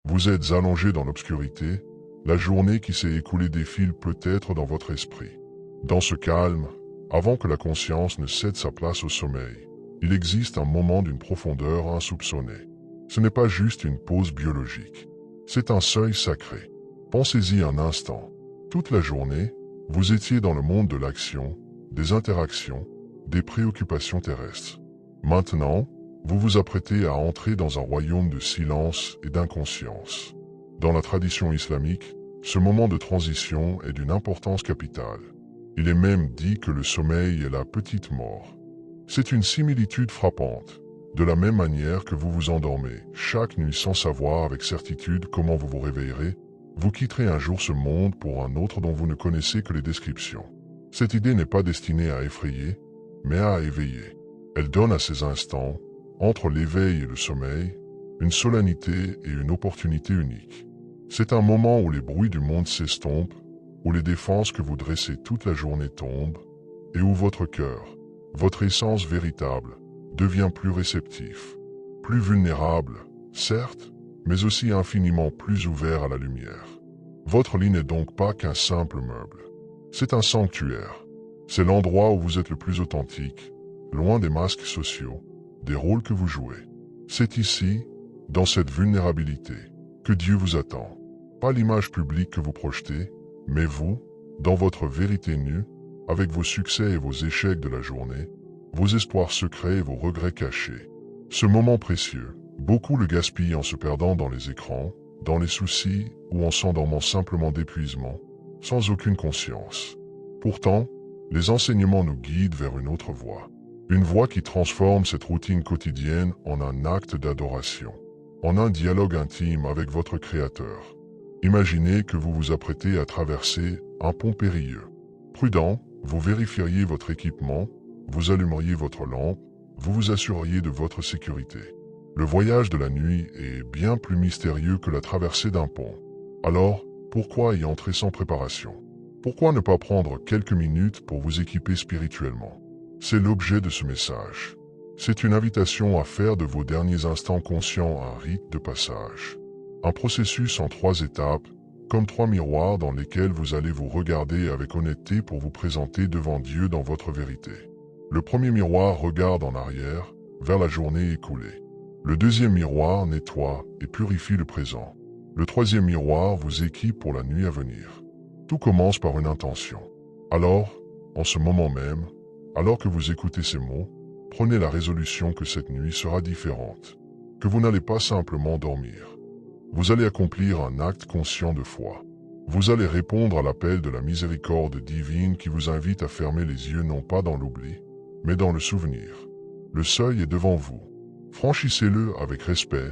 Vous êtes allongé dans l'obscurité, la journée qui s'est écoulée défile peut-être dans votre esprit. Dans ce calme, avant que la conscience ne cède sa place au sommeil, il existe un moment d'une profondeur insoupçonnée. Ce n'est pas juste une pause biologique, c'est un seuil sacré. Pensez-y un instant. Toute la journée, vous étiez dans le monde de l'action, des interactions, des préoccupations terrestres. Maintenant, vous vous apprêtez à entrer dans un royaume de silence et d'inconscience. Dans la tradition islamique, ce moment de transition est d'une importance capitale. Il est même dit que le sommeil est la petite mort. C'est une similitude frappante. De la même manière que vous vous endormez chaque nuit sans savoir avec certitude comment vous vous réveillerez, vous quitterez un jour ce monde pour un autre dont vous ne connaissez que les descriptions. Cette idée n'est pas destinée à effrayer, mais à éveiller. Elle donne à ces instants, entre l'éveil et le sommeil, une solennité et une opportunité unique. C'est un moment où les bruits du monde s'estompent, où les défenses que vous dressez toute la journée tombent, et où votre cœur, votre essence véritable, devient plus réceptif, plus vulnérable, certes, mais aussi infiniment plus ouvert à la lumière. Votre lit n'est donc pas qu'un simple meuble. C'est un sanctuaire. C'est l'endroit où vous êtes le plus authentique, loin des masques sociaux, des rôles que vous jouez. C'est ici, dans cette vulnérabilité, que Dieu vous attend. Pas l'image publique que vous projetez, mais vous, dans votre vérité nue, avec vos succès et vos échecs de la journée, vos espoirs secrets et vos regrets cachés. Ce moment précieux, beaucoup le gaspillent en se perdant dans les écrans, dans les soucis ou en s'endormant simplement d'épuisement, sans aucune conscience. Pourtant, les enseignements nous guident vers une autre voie. Une voie qui transforme cette routine quotidienne en un acte d'adoration, en un dialogue intime avec votre Créateur. Imaginez que vous vous apprêtez à traverser un pont périlleux. Prudent, vous vérifieriez votre équipement, vous allumeriez votre lampe, vous vous assureriez de votre sécurité. Le voyage de la nuit est bien plus mystérieux que la traversée d'un pont. Alors, pourquoi y entrer sans préparation? Pourquoi ne pas prendre quelques minutes pour vous équiper spirituellement? C'est l'objet de ce message. C'est une invitation à faire de vos derniers instants conscients un rite de passage. Un processus en 3 étapes, comme 3 miroirs dans lesquels vous allez vous regarder avec honnêteté pour vous présenter devant Dieu dans votre vérité. Le premier miroir regarde en arrière, vers la journée écoulée. Le deuxième miroir nettoie et purifie le présent. Le troisième miroir vous équipe pour la nuit à venir. Tout commence par une intention. Alors, en ce moment même, alors que vous écoutez ces mots, prenez la résolution que cette nuit sera différente, que vous n'allez pas simplement dormir. Vous allez accomplir un acte conscient de foi. Vous allez répondre à l'appel de la miséricorde divine qui vous invite à fermer les yeux non pas dans l'oubli, mais dans le souvenir. Le seuil est devant vous. Franchissez-le avec respect,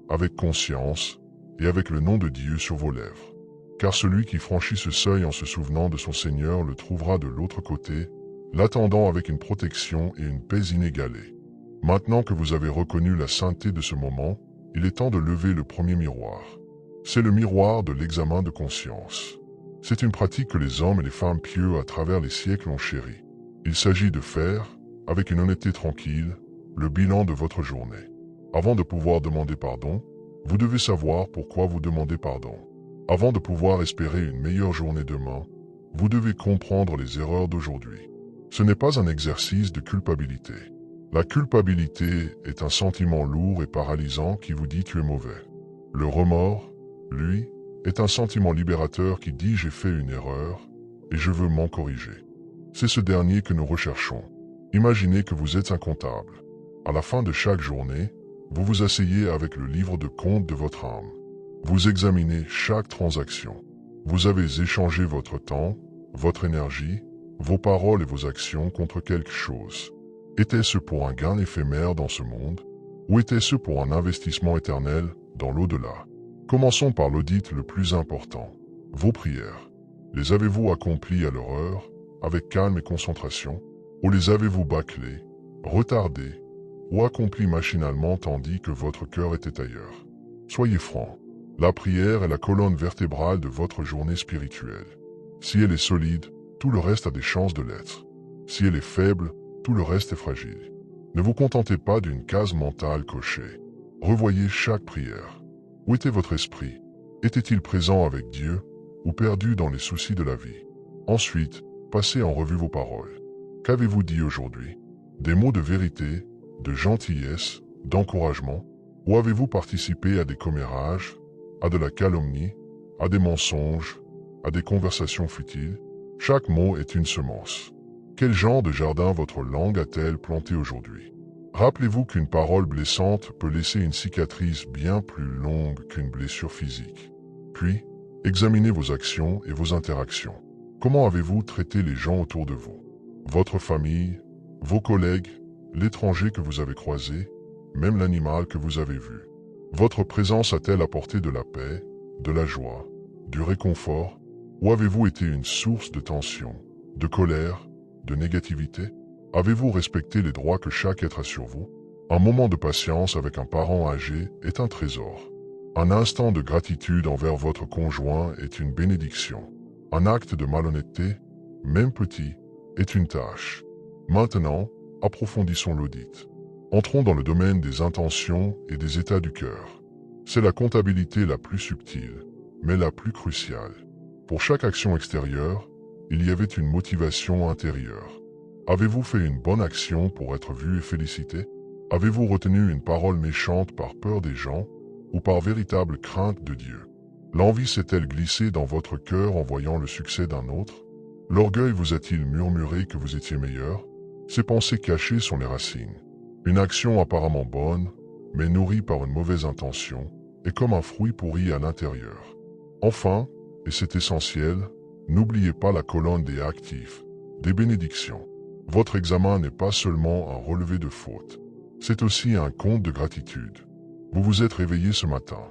avec conscience et avec le nom de Dieu sur vos lèvres. Car celui qui franchit ce seuil en se souvenant de son Seigneur le trouvera de l'autre côté, l'attendant avec une protection et une paix inégalée. Maintenant que vous avez reconnu la sainteté de ce moment, il est temps de lever le premier miroir. C'est le miroir de l'examen de conscience. C'est une pratique que les hommes et les femmes pieux à travers les siècles ont chérie. Il s'agit de faire, avec une honnêteté tranquille, le bilan de votre journée. Avant de pouvoir demander pardon, vous devez savoir pourquoi vous demandez pardon. Avant de pouvoir espérer une meilleure journée demain, vous devez comprendre les erreurs d'aujourd'hui. Ce n'est pas un exercice de culpabilité. La culpabilité est un sentiment lourd et paralysant qui vous dit tu es mauvais. Le remords, lui, est un sentiment libérateur qui dit j'ai fait une erreur et je veux m'en corriger. C'est ce dernier que nous recherchons. Imaginez que vous êtes un comptable. À la fin de chaque journée, vous vous asseyez avec le livre de compte de votre âme. Vous examinez chaque transaction. Vous avez échangé votre temps, votre énergie, vos paroles et vos actions contre quelque chose. Était-ce pour un gain éphémère dans ce monde, ou était-ce pour un investissement éternel dans l'au-delà? Commençons par l'audit le plus important. Vos prières. Les avez-vous accomplies à leur heure, avec calme et concentration, ou les avez-vous bâclées, retardées, ou accomplies machinalement tandis que votre cœur était ailleurs? Soyez francs. La prière est la colonne vertébrale de votre journée spirituelle. Si elle est solide, tout le reste a des chances de l'être. Si elle est faible, tout le reste est fragile. Ne vous contentez pas d'une case mentale cochée. Revoyez chaque prière. Où était votre esprit? Était-il présent avec Dieu ou perdu dans les soucis de la vie? Ensuite, passez en revue vos paroles. Qu'avez-vous dit aujourd'hui? Des mots de vérité, de gentillesse, d'encouragement? Ou avez-vous participé à des commérages, à de la calomnie, à des mensonges, à des conversations futiles? Chaque mot est une semence. Quel genre de jardin votre langue a-t-elle planté aujourd'hui? Rappelez-vous qu'une parole blessante peut laisser une cicatrice bien plus longue qu'une blessure physique. Puis, examinez vos actions et vos interactions. Comment avez-vous traité les gens autour de vous? Votre famille, vos collègues, l'étranger que vous avez croisé, même l'animal que vous avez vu. Votre présence a-t-elle apporté de la paix, de la joie, du réconfort, ou avez-vous été une source de tension, de colère, de négativité? Avez-vous respecté les droits que chaque être a sur vous? Un moment de patience avec un parent âgé est un trésor. Un instant de gratitude envers votre conjoint est une bénédiction. Un acte de malhonnêteté, même petit, est une tâche. Maintenant, approfondissons l'audit. Entrons dans le domaine des intentions et des états du cœur. C'est la comptabilité la plus subtile, mais la plus cruciale. Pour chaque action extérieure, il y avait une motivation intérieure. Avez-vous fait une bonne action pour être vu et félicité? Avez-vous retenu une parole méchante par peur des gens ou par véritable crainte de Dieu? L'envie s'est-elle glissée dans votre cœur en voyant le succès d'un autre? L'orgueil vous a-t-il murmuré que vous étiez meilleur? Ces pensées cachées sont les racines. Une action apparemment bonne, mais nourrie par une mauvaise intention, est comme un fruit pourri à l'intérieur. Enfin, et c'est essentiel, n'oubliez pas la colonne des actifs, des bénédictions. Votre examen n'est pas seulement un relevé de fautes, c'est aussi un compte de gratitude. Vous vous êtes réveillé ce matin.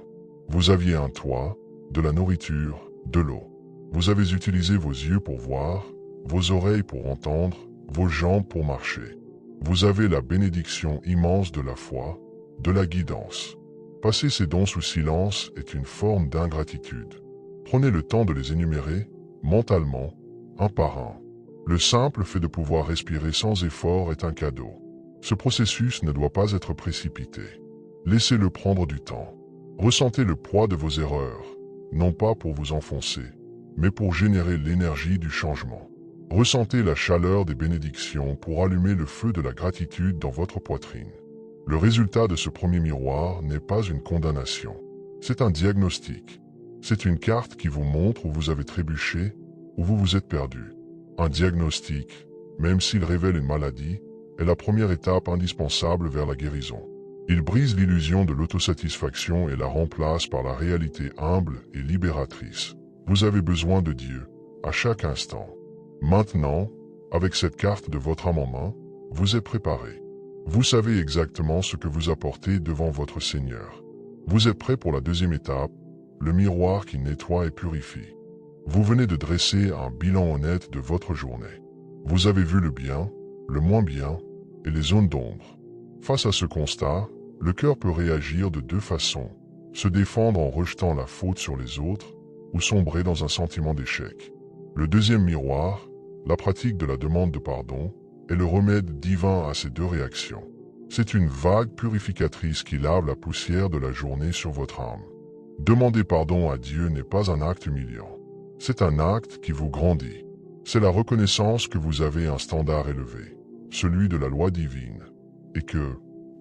Vous aviez un toit, de la nourriture, de l'eau. Vous avez utilisé vos yeux pour voir, vos oreilles pour entendre, vos jambes pour marcher. Vous avez la bénédiction immense de la foi, de la guidance. Passer ces dons sous silence est une forme d'ingratitude. Prenez le temps de les énumérer, mentalement, un par un. Le simple fait de pouvoir respirer sans effort est un cadeau. Ce processus ne doit pas être précipité. Laissez-le prendre du temps. Ressentez le poids de vos erreurs, non pas pour vous enfoncer, mais pour générer l'énergie du changement. Ressentez la chaleur des bénédictions pour allumer le feu de la gratitude dans votre poitrine. Le résultat de ce premier miroir n'est pas une condamnation. C'est un diagnostic. C'est une carte qui vous montre où vous avez trébuché, où vous vous êtes perdu. Un diagnostic, même s'il révèle une maladie, est la première étape indispensable vers la guérison. Il brise l'illusion de l'autosatisfaction et la remplace par la réalité humble et libératrice. Vous avez besoin de Dieu, à chaque instant. Maintenant, avec cette carte de votre âme en main, vous êtes préparé. Vous savez exactement ce que vous apportez devant votre Seigneur. Vous êtes prêt pour la deuxième étape, le miroir qui nettoie et purifie. Vous venez de dresser un bilan honnête de votre journée. Vous avez vu le bien, le moins bien et les zones d'ombre. Face à ce constat, le cœur peut réagir de deux façons, se défendre en rejetant la faute sur les autres ou sombrer dans un sentiment d'échec. Le deuxième miroir, la pratique de la demande de pardon, est le remède divin à ces deux réactions. C'est une vague purificatrice qui lave la poussière de la journée sur votre âme. Demander pardon à Dieu n'est pas un acte humiliant. C'est un acte qui vous grandit. C'est la reconnaissance que vous avez un standard élevé, celui de la loi divine, et que,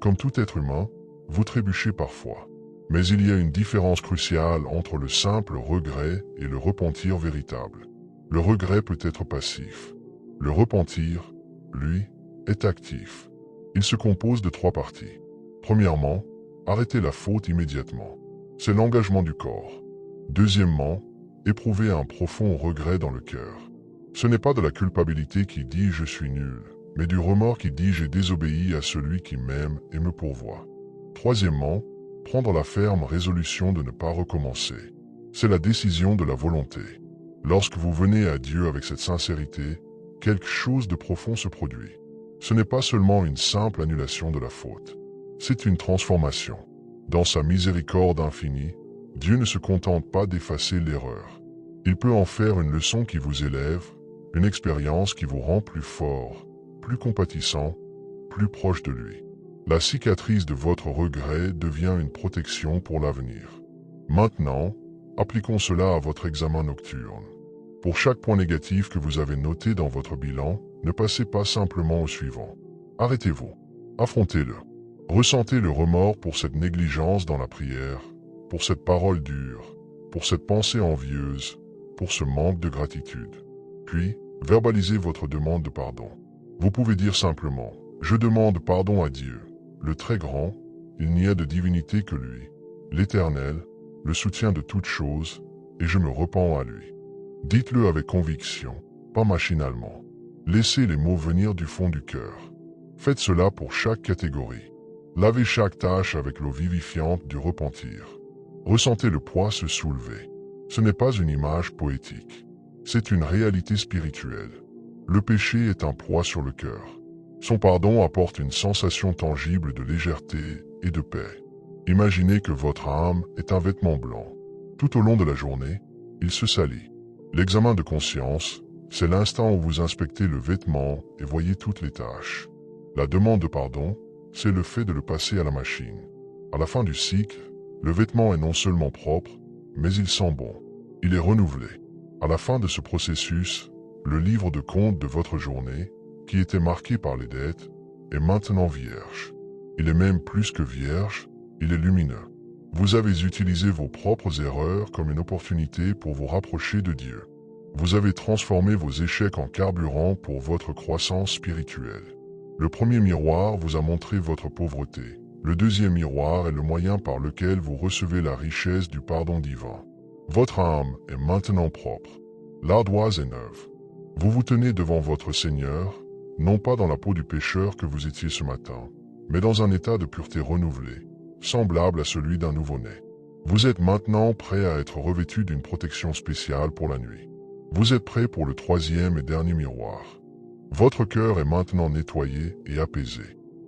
comme tout être humain, vous trébuchez parfois. Mais il y a une différence cruciale entre le simple regret et le repentir véritable. Le regret peut être passif. Le repentir, lui, est actif. Il se compose de trois parties. Premièrement, arrêter la faute immédiatement. C'est l'engagement du corps. Deuxièmement, éprouver un profond regret dans le cœur. Ce n'est pas de la culpabilité qui dit « je suis nul », mais du remords qui dit « j'ai désobéi à celui qui m'aime et me pourvoit ». Troisièmement, prendre la ferme résolution de ne pas recommencer. C'est la décision de la volonté. Lorsque vous venez à Dieu avec cette sincérité, quelque chose de profond se produit. Ce n'est pas seulement une simple annulation de la faute. C'est une transformation. Dans sa miséricorde infinie, Dieu ne se contente pas d'effacer l'erreur. Il peut en faire une leçon qui vous élève, une expérience qui vous rend plus fort, plus compatissant, plus proche de lui. La cicatrice de votre regret devient une protection pour l'avenir. Maintenant, appliquons cela à votre examen nocturne. Pour chaque point négatif que vous avez noté dans votre bilan, ne passez pas simplement au suivant. Arrêtez-vous. Affrontez-le. Ressentez le remords pour cette négligence dans la prière, pour cette parole dure, pour cette pensée envieuse, pour ce manque de gratitude. Puis, verbalisez votre demande de pardon. Vous pouvez dire simplement « Je demande pardon à Dieu, le très grand, il n'y a de divinité que lui, l'Éternel, le soutien de toutes choses, et je me repens à lui. » Dites-le avec conviction, pas machinalement. Laissez les mots venir du fond du cœur. Faites cela pour chaque catégorie. Lavez chaque tâche avec l'eau vivifiante du repentir. Ressentez le poids se soulever. Ce n'est pas une image poétique. C'est une réalité spirituelle. Le péché est un poids sur le cœur. Son pardon apporte une sensation tangible de légèreté et de paix. Imaginez que votre âme est un vêtement blanc. Tout au long de la journée, il se salit. L'examen de conscience, c'est l'instant où vous inspectez le vêtement et voyez toutes les taches. La demande de pardon, c'est le fait de le passer à la machine. À la fin du cycle, le vêtement est non seulement propre, mais il sent bon. Il est renouvelé. À la fin de ce processus, le livre de compte de votre journée, qui était marqué par les dettes, est maintenant vierge. Il est même plus que vierge, il est lumineux. Vous avez utilisé vos propres erreurs comme une opportunité pour vous rapprocher de Dieu. Vous avez transformé vos échecs en carburant pour votre croissance spirituelle. Le premier miroir vous a montré votre pauvreté. Le deuxième miroir est le moyen par lequel vous recevez la richesse du pardon divin. Votre âme est maintenant propre. L'ardoise est neuve. Vous vous tenez devant votre Seigneur, non pas dans la peau du pécheur que vous étiez ce matin, mais dans un état de pureté renouvelée, semblable à celui d'un nouveau-né. Vous êtes maintenant prêt à être revêtu d'une protection spéciale pour la nuit. Vous êtes prêt pour le troisième et dernier miroir. Votre cœur est maintenant nettoyé et apaisé.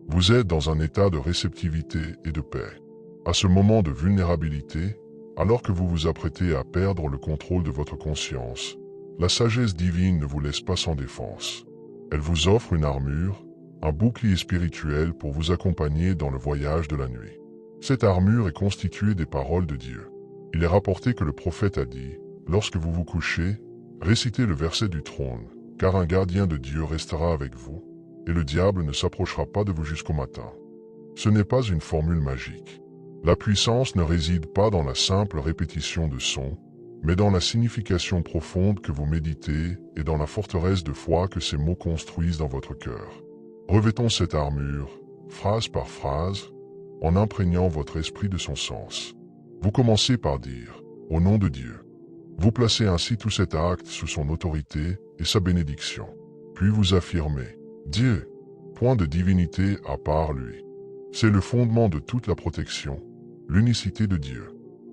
Vous êtes dans un état de réceptivité et de paix. À ce moment de vulnérabilité, alors que vous vous apprêtez à perdre le contrôle de votre conscience, la sagesse divine ne vous laisse pas sans défense. Elle vous offre une armure, un bouclier spirituel pour vous accompagner dans le voyage de la nuit. Cette armure est constituée des paroles de Dieu. Il est rapporté que le prophète a dit, « Lorsque vous vous couchez, récitez le verset du trône, car un gardien de Dieu restera avec vous, et le diable ne s'approchera pas de vous jusqu'au matin. » Ce n'est pas une formule magique. La puissance ne réside pas dans la simple répétition de sons, mais dans la signification profonde que vous méditez et dans la forteresse de foi que ces mots construisent dans votre cœur. Revêtons cette armure, phrase par phrase, en imprégnant votre esprit de son sens. Vous commencez par dire « Au nom de Dieu ». Vous placez ainsi tout cet acte sous son autorité et sa bénédiction. Puis vous affirmez « Dieu, point de divinité à part lui ». C'est le fondement de toute la protection, l'unicité de Dieu.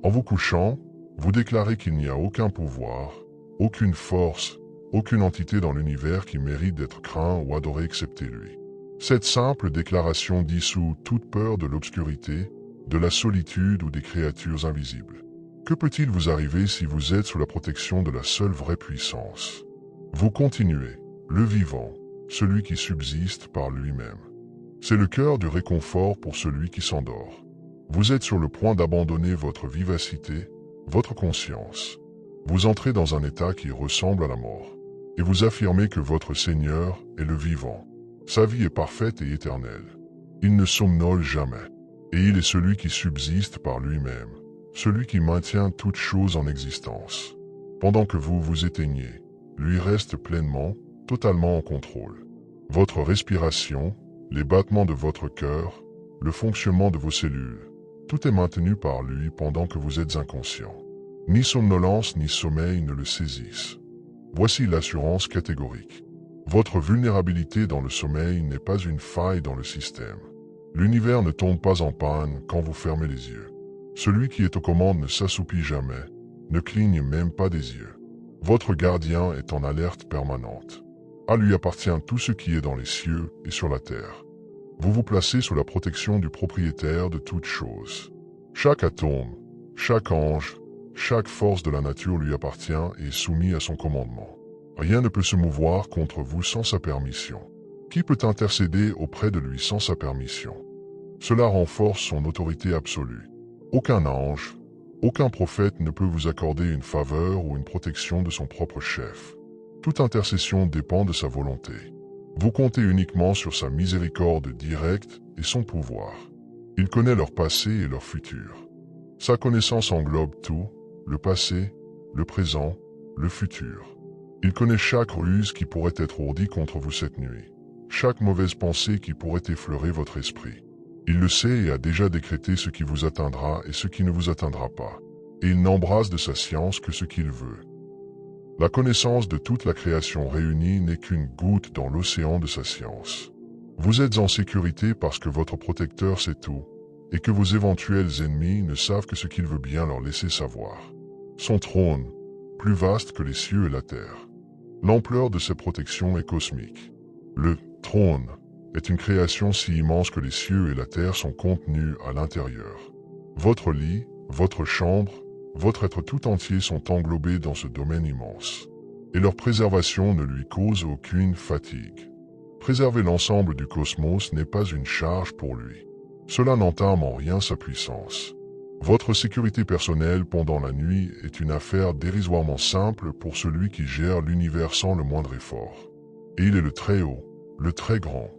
En vous couchant, vous déclarez qu'il n'y a aucun pouvoir, aucune force, aucune entité dans l'univers qui mérite d'être craint ou adoré excepté lui. Cette simple déclaration dissout toute peur de l'obscurité, de la solitude ou des créatures invisibles. Que peut-il vous arriver si vous êtes sous la protection de la seule vraie puissance? Vous continuez, le vivant, celui qui subsiste par lui-même. C'est le cœur du réconfort pour celui qui s'endort. Vous êtes sur le point d'abandonner votre vivacité, votre conscience. Vous entrez dans un état qui ressemble à la mort, et vous affirmez que votre Seigneur est le vivant. Sa vie est parfaite et éternelle. Il ne somnole jamais, et il est celui qui subsiste par lui-même, celui qui maintient toutes choses en existence. Pendant que vous vous éteignez, lui reste pleinement, totalement en contrôle. Votre respiration, les battements de votre cœur, le fonctionnement de vos cellules, tout est maintenu par lui pendant que vous êtes inconscient. Ni somnolence ni sommeil ne le saisissent. Voici l'assurance catégorique. Votre vulnérabilité dans le sommeil n'est pas une faille dans le système. L'univers ne tombe pas en panne quand vous fermez les yeux. Celui qui est aux commandes ne s'assoupit jamais, ne cligne même pas des yeux. Votre gardien est en alerte permanente. À lui appartient tout ce qui est dans les cieux et sur la terre. Vous vous placez sous la protection du propriétaire de toutes choses. Chaque atome, chaque ange, chaque force de la nature lui appartient et est soumis à son commandement. Rien ne peut se mouvoir contre vous sans sa permission. Qui peut intercéder auprès de lui sans sa permission? Cela renforce son autorité absolue. Aucun ange, Aucun prophète ne peut vous accorder une faveur ou une protection de son propre chef. Toute intercession dépend de sa volonté. Vous comptez uniquement sur sa miséricorde directe et son pouvoir. Il connaît leur passé et leur futur. Sa connaissance englobe tout, le passé, le présent, le futur. Il connaît chaque ruse qui pourrait être ourdie contre vous cette nuit, chaque mauvaise pensée qui pourrait effleurer votre esprit. Il le sait et a déjà décrété ce qui vous atteindra et ce qui ne vous atteindra pas. Et il n'embrasse de sa science que ce qu'il veut. La connaissance de toute la création réunie n'est qu'une goutte dans l'océan de sa science. Vous êtes en sécurité parce que votre protecteur sait tout, et que vos éventuels ennemis ne savent que ce qu'il veut bien leur laisser savoir. Son trône, plus vaste que les cieux et la terre. L'ampleur de ses protections est cosmique. Le trône est une création si immense que les cieux et la terre sont contenus à l'intérieur. Votre lit, votre chambre, votre être tout entier sont englobés dans ce domaine immense. Et leur préservation ne lui cause aucune fatigue. Préserver l'ensemble du cosmos n'est pas une charge pour lui. Cela n'entame en rien sa puissance. Votre sécurité personnelle pendant la nuit est une affaire dérisoirement simple pour celui qui gère l'univers sans le moindre effort. Et il est le très haut, le très grand.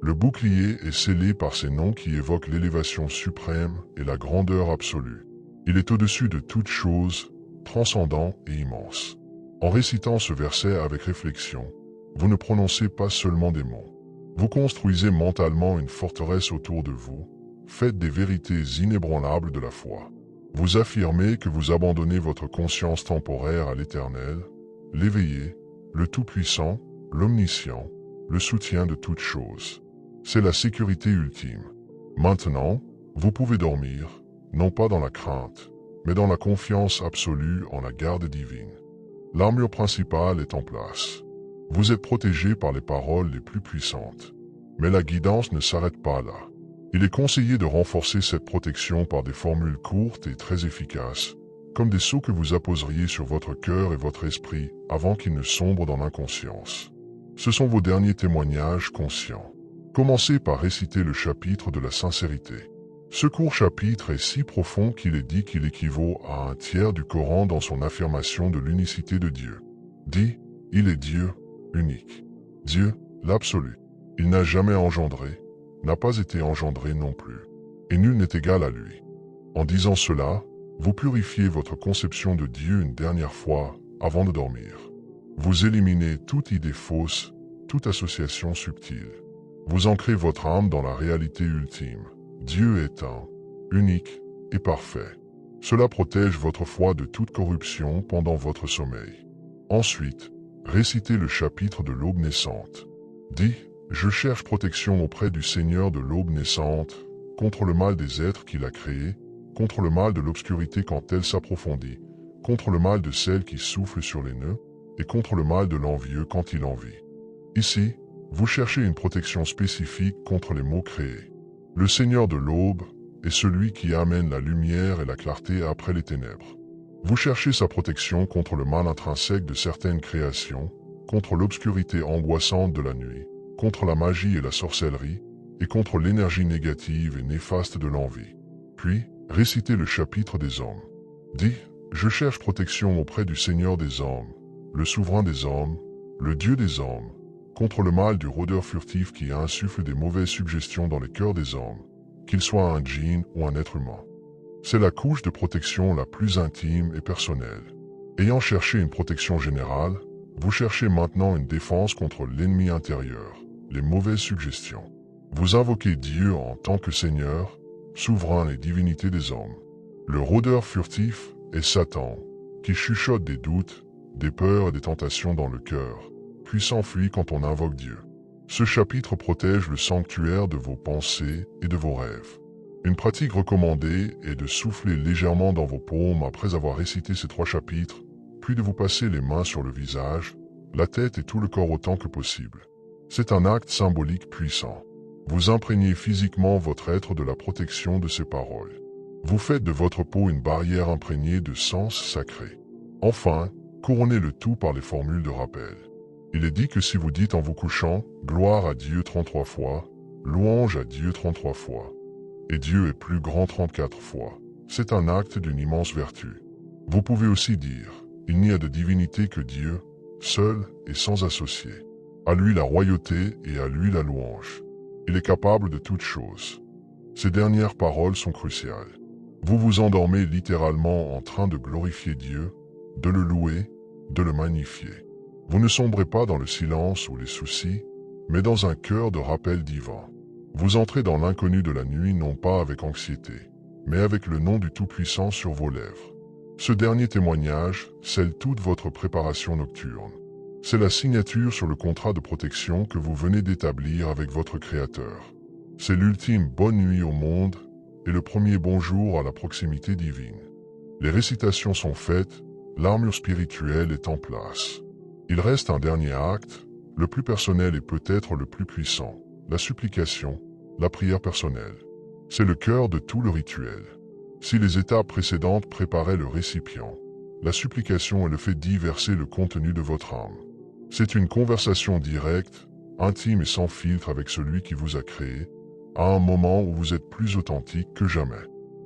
Le bouclier est scellé par ces noms qui évoquent l'élévation suprême et la grandeur absolue. Il est au-dessus de toute chose, transcendant et immense. En récitant ce verset avec réflexion, vous ne prononcez pas seulement des mots. Vous construisez mentalement une forteresse autour de vous, faite des vérités inébranlables de la foi. Vous affirmez que vous abandonnez votre conscience temporaire à l'Éternel, l'éveillé, le Tout-Puissant, l'Omniscient, le soutien de toutes choses. C'est la sécurité ultime. Maintenant, vous pouvez dormir, non pas dans la crainte, mais dans la confiance absolue en la garde divine. L'armure principale est en place. Vous êtes protégé par les paroles les plus puissantes. Mais la guidance ne s'arrête pas là. Il est conseillé de renforcer cette protection par des formules courtes et très efficaces, comme des sceaux que vous apposeriez sur votre cœur et votre esprit avant qu'ils ne sombrent dans l'inconscience. Ce sont vos derniers témoignages conscients. Commencez par réciter le chapitre de la sincérité. Ce court chapitre est si profond qu'il est dit qu'il équivaut à un tiers du Coran dans son affirmation de l'unicité de Dieu. Dit, il est Dieu, unique. Dieu, l'absolu. Il n'a jamais engendré, n'a pas été engendré non plus. Et nul n'est égal à lui. En disant cela, vous purifiez votre conception de Dieu une dernière fois avant de dormir. Vous éliminez toute idée fausse, toute association subtile. Vous ancrez votre âme dans la réalité ultime. Dieu est un, unique et parfait. Cela protège votre foi de toute corruption pendant votre sommeil. Ensuite, récitez le chapitre de l'aube naissante. Dit, je cherche protection auprès du Seigneur de l'aube naissante, contre le mal des êtres qu'il a créés, contre le mal de l'obscurité quand elle s'approfondit, contre le mal de celle qui souffle sur les nœuds, et contre le mal de l'envieux quand il envie. Ici, vous cherchez une protection spécifique contre les maux créés. Le Seigneur de l'aube est celui qui amène la lumière et la clarté après les ténèbres. Vous cherchez sa protection contre le mal intrinsèque de certaines créations, contre l'obscurité angoissante de la nuit, contre la magie et la sorcellerie, et contre l'énergie négative et néfaste de l'envie. Puis, récitez le chapitre des hommes. Dit, je cherche protection auprès du Seigneur des hommes, le souverain des hommes, le Dieu des hommes, contre le mal du rôdeur furtif qui insuffle des mauvaises suggestions dans les cœurs des hommes, qu'il soit un djinn ou un être humain. C'est la couche de protection la plus intime et personnelle. Ayant cherché une protection générale, vous cherchez maintenant une défense contre l'ennemi intérieur, les mauvaises suggestions. Vous invoquez Dieu en tant que Seigneur, souverain et divinité des hommes. Le rôdeur furtif est Satan, qui chuchote des doutes, des peurs et des tentations dans le cœur, puis s'enfuit quand on invoque Dieu. Ce chapitre protège le sanctuaire de vos pensées et de vos rêves. Une pratique recommandée est de souffler légèrement dans vos paumes après avoir récité ces 3 chapitres, puis de vous passer les mains sur le visage, la tête et tout le corps autant que possible. C'est un acte symbolique puissant. Vous imprégnez physiquement votre être de la protection de ces paroles. Vous faites de votre peau une barrière imprégnée de sens sacré. Enfin, couronnez le tout par les formules de rappel. Il est dit que si vous dites en vous couchant « Gloire à Dieu » 33 fois, « Louange à Dieu » 33 fois, et Dieu est plus grand 34 fois, C'est un acte d'une immense vertu. Vous pouvez aussi dire, il n'y a de divinité que Dieu, seul et sans associé. À lui la royauté et à lui la louange. Il est capable de toutes choses. Ces dernières paroles sont cruciales. Vous vous endormez littéralement en train de glorifier Dieu, de le louer, de le magnifier. Vous ne sombrez pas dans le silence ou les soucis, mais dans un cœur de rappel divin. Vous entrez dans l'inconnu de la nuit non pas avec anxiété, mais avec le nom du Tout-Puissant sur vos lèvres. Ce dernier témoignage scelle toute votre préparation nocturne. C'est la signature sur le contrat de protection que vous venez d'établir avec votre Créateur. C'est l'ultime bonne nuit au monde et le premier bonjour à la proximité divine. Les récitations sont faites, l'armure spirituelle est en place. Il reste un dernier acte, le plus personnel et peut-être le plus puissant, la supplication, la prière personnelle. C'est le cœur de tout le rituel. Si les étapes précédentes préparaient le récipient, la supplication est le fait d'y verser le contenu de votre âme. C'est une conversation directe, intime et sans filtre avec celui qui vous a créé, à un moment où vous êtes plus authentique que jamais.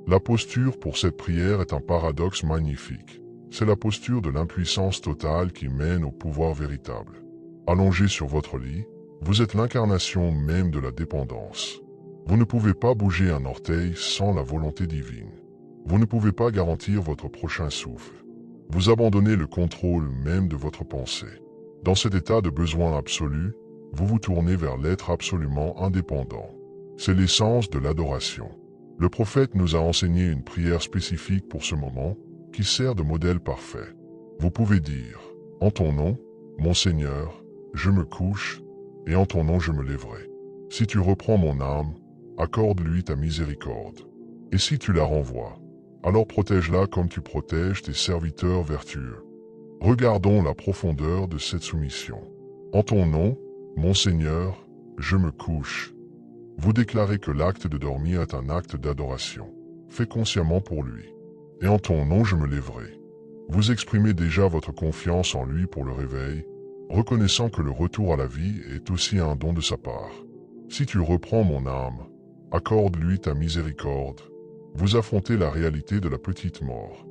La posture pour cette prière est un paradoxe magnifique. C'est la posture de l'impuissance totale qui mène au pouvoir véritable. Allongé sur votre lit, vous êtes l'incarnation même de la dépendance. Vous ne pouvez pas bouger un orteil sans la volonté divine. Vous ne pouvez pas garantir votre prochain souffle. Vous abandonnez le contrôle même de votre pensée. Dans cet état de besoin absolu, vous vous tournez vers l'être absolument indépendant. C'est l'essence de l'adoration. Le prophète nous a enseigné une prière spécifique pour ce moment, qui sert de modèle parfait. Vous pouvez dire, en ton nom, mon Seigneur, je me couche, et en ton nom je me lèverai. Si tu reprends mon âme, accorde-lui ta miséricorde. Et si tu la renvoies, alors protège-la comme tu protèges tes serviteurs vertueux. Regardons la profondeur de cette soumission. En ton nom, mon Seigneur, je me couche. Vous déclarez que l'acte de dormir est un acte d'adoration, fait consciemment pour lui. Et en ton nom je me lèverai. Vous exprimez déjà votre confiance en lui pour le réveil, reconnaissant que le retour à la vie est aussi un don de sa part. Si tu reprends mon âme, accorde-lui ta miséricorde. Vous affrontez la réalité de la petite mort.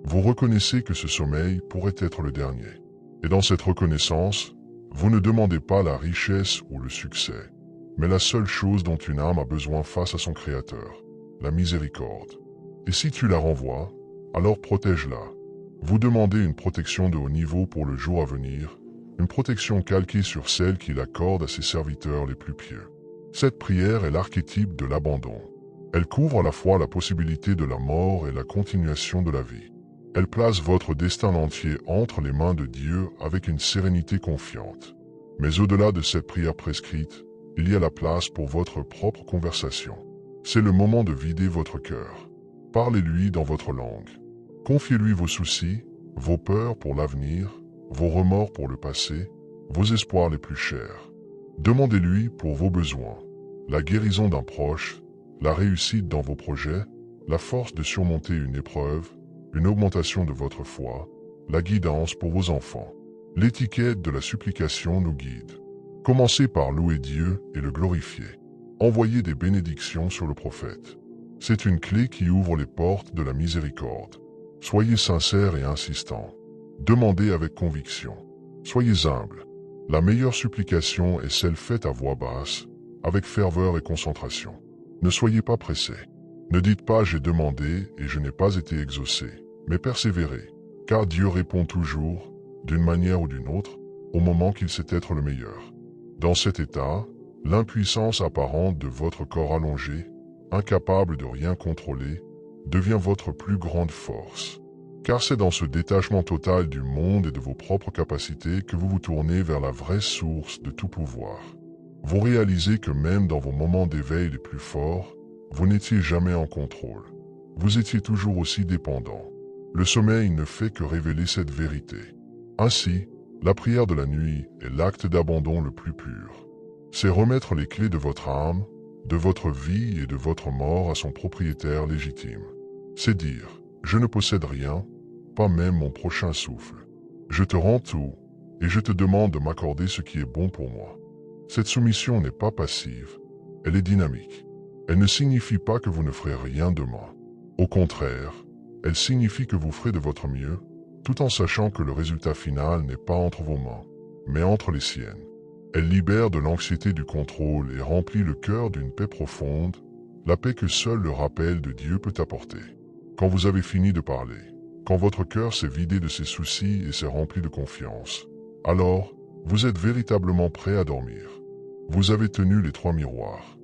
Vous reconnaissez que ce sommeil pourrait être le dernier. Et dans cette reconnaissance, vous ne demandez pas la richesse ou le succès, mais la seule chose dont une âme a besoin face à son Créateur, la miséricorde. Et si tu la renvoies, alors protège-la. Vous demandez une protection de haut niveau pour le jour à venir, une protection calquée sur celle qu'il accorde à ses serviteurs les plus pieux. Cette prière est l'archétype de l'abandon. Elle couvre à la fois la possibilité de la mort et la continuation de la vie. Elle place votre destin entier entre les mains de Dieu avec une sérénité confiante. Mais au-delà de cette prière prescrite, il y a la place pour votre propre conversation. C'est le moment de vider votre cœur. Parlez-lui dans votre langue. Confiez-lui vos soucis, vos peurs pour l'avenir, vos remords pour le passé, vos espoirs les plus chers. Demandez-lui pour vos besoins, la guérison d'un proche, la réussite dans vos projets, la force de surmonter une épreuve, une augmentation de votre foi, la guidance pour vos enfants. L'étiquette de la supplication nous guide. Commencez par louer Dieu et le glorifier. Envoyez des bénédictions sur le prophète. C'est une clé qui ouvre les portes de la miséricorde. Soyez sincères et insistants. Demandez avec conviction. Soyez humbles. La meilleure supplication est celle faite à voix basse, avec ferveur et concentration. Ne soyez pas pressés. Ne dites pas « j'ai demandé et je n'ai pas été exaucé », mais persévérez, car Dieu répond toujours, d'une manière ou d'une autre, au moment qu'il sait être le meilleur. Dans cet état, l'impuissance apparente de votre corps allongé, incapable de rien contrôler, devient votre plus grande force. Car c'est dans ce détachement total du monde et de vos propres capacités que vous vous tournez vers la vraie source de tout pouvoir. Vous réalisez que même dans vos moments d'éveil les plus forts, vous n'étiez jamais en contrôle. Vous étiez toujours aussi dépendant. Le sommeil ne fait que révéler cette vérité. Ainsi, la prière de la nuit est l'acte d'abandon le plus pur. C'est remettre les clés de votre âme, de votre vie et de votre mort à son propriétaire légitime. C'est dire, je ne possède rien, pas même mon prochain souffle. Je te rends tout, et je te demande de m'accorder ce qui est bon pour moi. Cette soumission n'est pas passive, elle est dynamique. Elle ne signifie pas que vous ne ferez rien demain. Au contraire, elle signifie que vous ferez de votre mieux, tout en sachant que le résultat final n'est pas entre vos mains, mais entre les siennes. Elle libère de l'anxiété du contrôle et remplit le cœur d'une paix profonde, la paix que seul le rappel de Dieu peut apporter. Quand vous avez fini de parler, quand votre cœur s'est vidé de ses soucis et s'est rempli de confiance, alors vous êtes véritablement prêt à dormir. Vous avez tenu les 3 miroirs.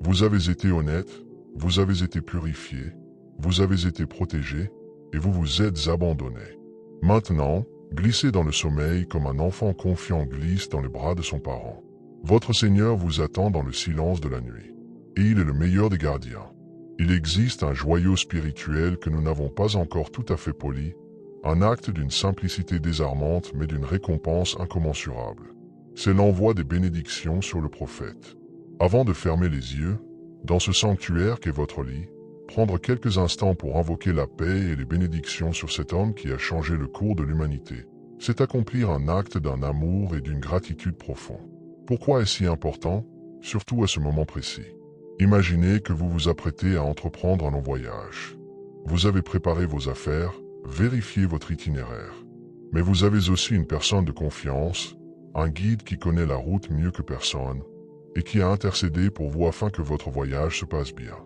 Vous avez été honnête, vous avez été purifié, vous avez été protégé et vous vous êtes abandonné. Maintenant, glissez dans le sommeil comme un enfant confiant glisse dans les bras de son parent. Votre Seigneur vous attend dans le silence de la nuit. Et il est le meilleur des gardiens. Il existe un joyau spirituel que nous n'avons pas encore tout à fait poli, un acte d'une simplicité désarmante mais d'une récompense incommensurable. C'est l'envoi des bénédictions sur le prophète. Avant de fermer les yeux, dans ce sanctuaire qu'est votre lit, prendre quelques instants pour invoquer la paix et les bénédictions sur cet homme qui a changé le cours de l'humanité, c'est accomplir un acte d'un amour et d'une gratitude profond. Pourquoi est-ce si important, surtout à ce moment précis? Imaginez que vous vous apprêtez à entreprendre un long voyage. Vous avez préparé vos affaires, vérifié votre itinéraire. Mais vous avez aussi une personne de confiance, un guide qui connaît la route mieux que personne, et qui a intercédé pour vous afin que votre voyage se passe bien.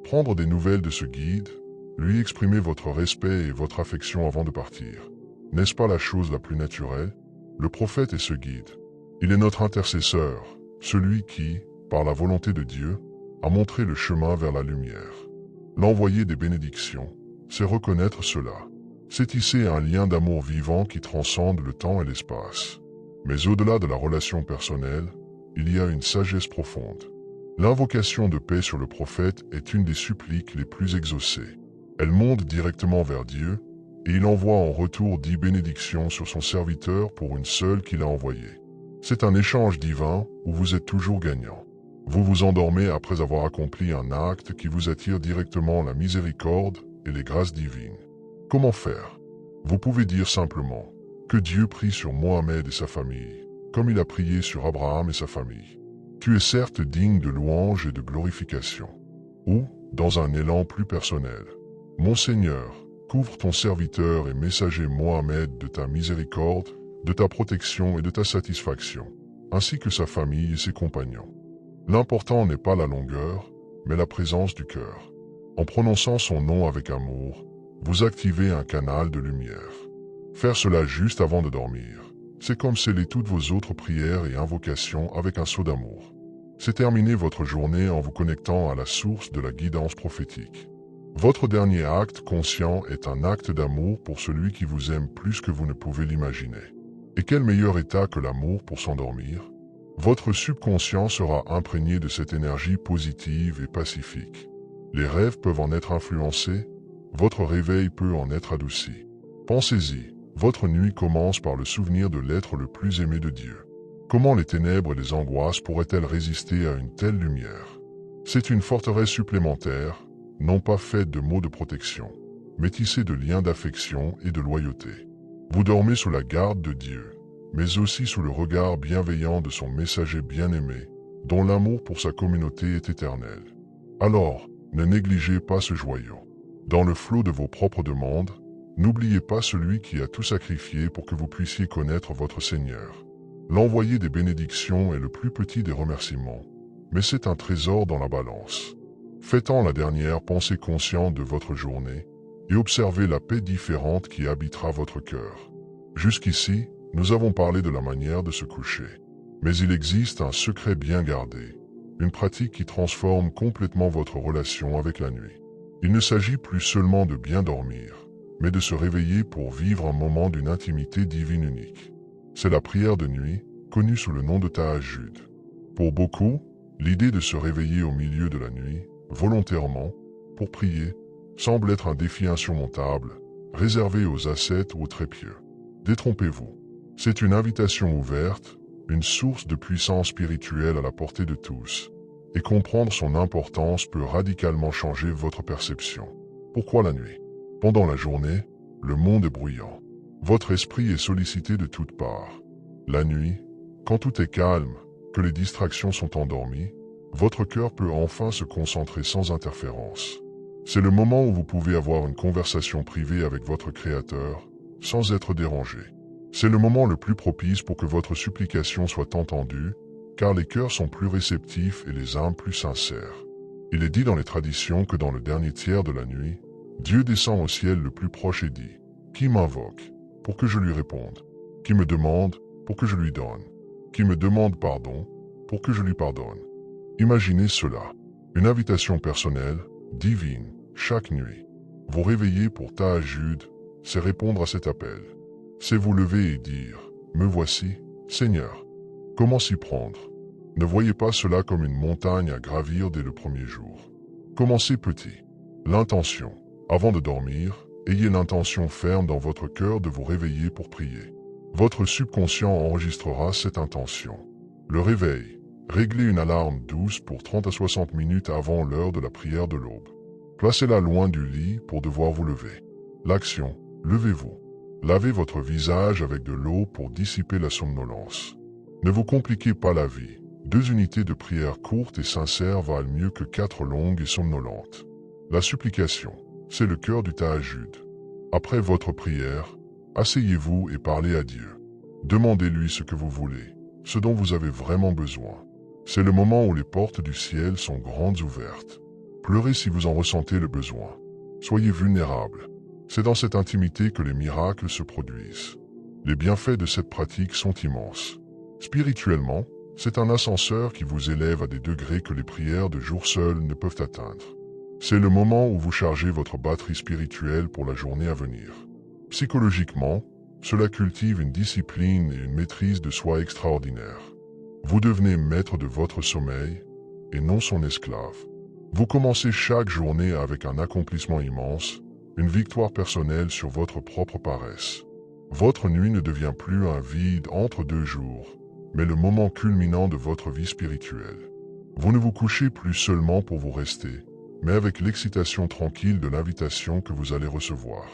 Prendre des nouvelles de ce guide, lui exprimer votre respect et votre affection avant de partir. N'est-ce pas la chose la plus naturelle? Le prophète est ce guide. Il est notre intercesseur, celui qui, par la volonté de Dieu, a montré le chemin vers la lumière. L'envoyer des bénédictions, c'est reconnaître cela. C'est tisser un lien d'amour vivant qui transcende le temps et l'espace. Mais au-delà de la relation personnelle, il y a une sagesse profonde. L'invocation de paix sur le prophète est une des suppliques les plus exaucées. Elle monte directement vers Dieu, et il envoie en retour 10 bénédictions sur son serviteur pour une seule qu'il a envoyée. C'est un échange divin où vous êtes toujours gagnant. Vous vous endormez après avoir accompli un acte qui vous attire directement la miséricorde et les grâces divines. Comment faire? Vous pouvez dire simplement que Dieu prie sur Mohamed et sa famille, comme il a prié sur Abraham et sa famille. Tu es certes digne de louange et de glorification. Ou, dans un élan plus personnel, Mon Seigneur, couvre ton serviteur et messager Mohamed de ta miséricorde, de ta protection et de ta satisfaction, ainsi que sa famille et ses compagnons. L'important n'est pas la longueur, mais la présence du cœur. En prononçant son nom avec amour, vous activez un canal de lumière. Faire cela juste avant de dormir, c'est comme sceller toutes vos autres prières et invocations avec un sceau d'amour. C'est terminer votre journée en vous connectant à la source de la guidance prophétique. Votre dernier acte conscient est un acte d'amour pour celui qui vous aime plus que vous ne pouvez l'imaginer. Et quel meilleur état que l'amour pour s'endormir? Votre subconscient sera imprégné de cette énergie positive et pacifique. Les rêves peuvent en être influencés, votre réveil peut en être adouci. Pensez-y, votre nuit commence par le souvenir de l'être le plus aimé de Dieu. Comment les ténèbres et les angoisses pourraient-elles résister à une telle lumière? C'est une forteresse supplémentaire, non pas faite de mots de protection, mais tissée de liens d'affection et de loyauté. Vous dormez sous la garde de Dieu, mais aussi sous le regard bienveillant de son messager bien-aimé, dont l'amour pour sa communauté est éternel. Alors, ne négligez pas ce joyau. Dans le flot de vos propres demandes, n'oubliez pas celui qui a tout sacrifié pour que vous puissiez connaître votre Seigneur. L'envoyer des bénédictions est le plus petit des remerciements, mais c'est un trésor dans la balance. Faites-en la dernière pensée consciente de votre journée et observez la paix différente qui habitera votre cœur. Jusqu'ici, nous avons parlé de la manière de se coucher. Mais il existe un secret bien gardé, une pratique qui transforme complètement votre relation avec la nuit. Il ne s'agit plus seulement de bien dormir, mais de se réveiller pour vivre un moment d'une intimité divine unique. C'est la prière de nuit, connue sous le nom de Tahajjud. Pour beaucoup, l'idée de se réveiller au milieu de la nuit, volontairement, pour prier, semble être un défi insurmontable, réservé aux ascètes ou aux très pieux. Détrompez-vous. C'est une invitation ouverte, une source de puissance spirituelle à la portée de tous. Et comprendre son importance peut radicalement changer votre perception. Pourquoi la nuit? Pendant la journée, le monde est bruyant. Votre esprit est sollicité de toutes parts. La nuit, quand tout est calme, que les distractions sont endormies, votre cœur peut enfin se concentrer sans interférence. C'est le moment où vous pouvez avoir une conversation privée avec votre Créateur, sans être dérangé. C'est le moment le plus propice pour que votre supplication soit entendue, car les cœurs sont plus réceptifs et les âmes plus sincères. Il est dit dans les traditions que dans le dernier tiers de la nuit, Dieu descend au ciel le plus proche et dit « Qui m'invoque, pour que je lui réponde? Qui me demande, pour que je lui donne? Qui me demande pardon, pour que je lui pardonne ?» Imaginez cela, une invitation personnelle, divine, chaque nuit. Vous réveiller pour Tahajjud, c'est répondre à cet appel. C'est vous lever et dire « Me voici, Seigneur ». Comment s'y prendre? Ne voyez pas cela comme une montagne à gravir dès le premier jour. Commencez petit. L'intention. Avant de dormir, ayez l'intention ferme dans votre cœur de vous réveiller pour prier. Votre subconscient enregistrera cette intention. Le réveil. Réglez une alarme douce pour 30 à 60 minutes avant l'heure de la prière de l'aube. Placez-la loin du lit pour devoir vous lever. L'action. Levez-vous. Lavez votre visage avec de l'eau pour dissiper la somnolence. Ne vous compliquez pas la vie. 2 unités de prière courtes et sincères valent mieux que 4 longues et somnolentes. La supplication, c'est le cœur du Tahajjud. Après votre prière, asseyez-vous et parlez à Dieu. Demandez-lui ce que vous voulez, ce dont vous avez vraiment besoin. C'est le moment où les portes du ciel sont grandes ouvertes. Pleurez si vous en ressentez le besoin. Soyez vulnérables. C'est dans cette intimité que les miracles se produisent. Les bienfaits de cette pratique sont immenses. Spirituellement, c'est un ascenseur qui vous élève à des degrés que les prières de jour seules ne peuvent atteindre. C'est le moment où vous chargez votre batterie spirituelle pour la journée à venir. Psychologiquement, cela cultive une discipline et une maîtrise de soi extraordinaire. Vous devenez maître de votre sommeil et non son esclave. Vous commencez chaque journée avec un accomplissement immense, une victoire personnelle sur votre propre paresse. Votre nuit ne devient plus un vide entre 2 jours, mais le moment culminant de votre vie spirituelle. Vous ne vous couchez plus seulement pour vous rester, mais avec l'excitation tranquille de l'invitation que vous allez recevoir.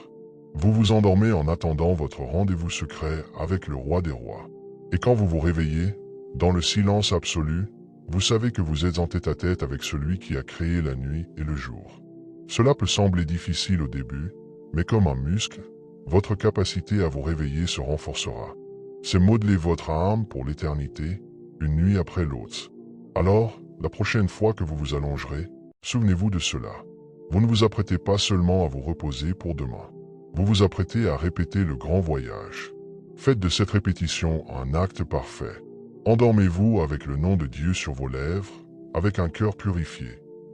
Vous vous endormez en attendant votre rendez-vous secret avec le roi des rois. Et quand vous vous réveillez, dans le silence absolu, vous savez que vous êtes en tête-à-tête avec celui qui a créé la nuit et le jour. Cela peut sembler difficile au début, mais comme un muscle, votre capacité à vous réveiller se renforcera. C'est modeler votre âme pour l'éternité, une nuit après l'autre. Alors, la prochaine fois que vous vous allongerez, souvenez-vous de cela. Vous ne vous apprêtez pas seulement à vous reposer pour demain. Vous vous apprêtez à répéter le grand voyage. Faites de cette répétition un acte parfait. Endormez-vous avec le nom de Dieu sur vos lèvres, avec un cœur purifié,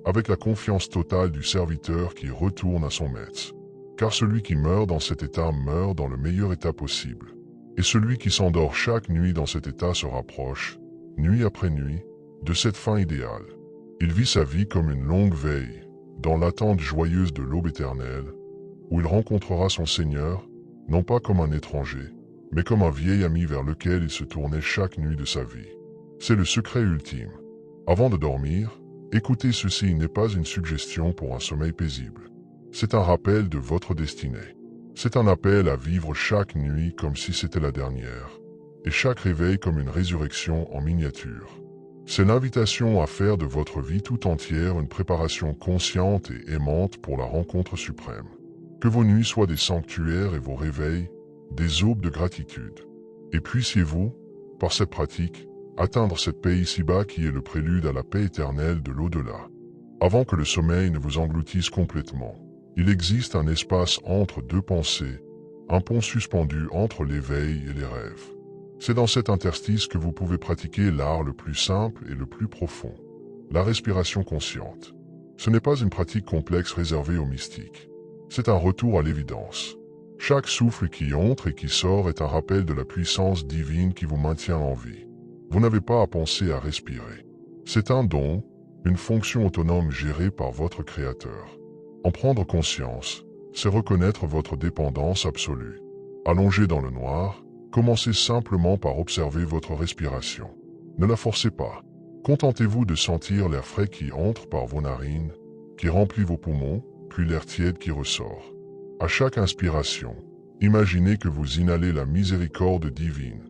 avec la confiance totale du serviteur qui retourne à son maître. Car celui qui meurt dans cet état meurt dans le meilleur état possible. Et celui qui s'endort chaque nuit dans cet état se rapproche, nuit après nuit, de cette fin idéale. Il vit sa vie comme une longue veille, dans l'attente joyeuse de l'aube éternelle, où il rencontrera son Seigneur, non pas comme un étranger, mais comme un vieil ami vers lequel il se tournait chaque nuit de sa vie. C'est le secret ultime. Avant de dormir, écoutez ceci n'est pas une suggestion pour un sommeil paisible. C'est un rappel de votre destinée. C'est un appel à vivre chaque nuit comme si c'était la dernière, et chaque réveil comme une résurrection en miniature. C'est l'invitation à faire de votre vie tout entière une préparation consciente et aimante pour la rencontre suprême. Que vos nuits soient des sanctuaires et vos réveils, des aubes de gratitude. Et puissiez-vous, par cette pratique, atteindre cette paix ici-bas qui est le prélude à la paix éternelle de l'au-delà. Avant que le sommeil ne vous engloutisse complètement, il existe un espace entre 2 pensées, un pont suspendu entre l'éveil et les rêves. C'est dans cet interstice que vous pouvez pratiquer l'art le plus simple et le plus profond, la respiration consciente. Ce n'est pas une pratique complexe réservée aux mystiques. C'est un retour à l'évidence. Chaque souffle qui entre et qui sort est un rappel de la puissance divine qui vous maintient en vie. Vous n'avez pas à penser à respirer. C'est un don, une fonction autonome gérée par votre Créateur. En prendre conscience, c'est reconnaître votre dépendance absolue. Allongé dans le noir, commencez simplement par observer votre respiration. Ne la forcez pas. Contentez-vous de sentir l'air frais qui entre par vos narines, qui remplit vos poumons, puis l'air tiède qui ressort. À chaque inspiration, imaginez que vous inhalez la miséricorde divine,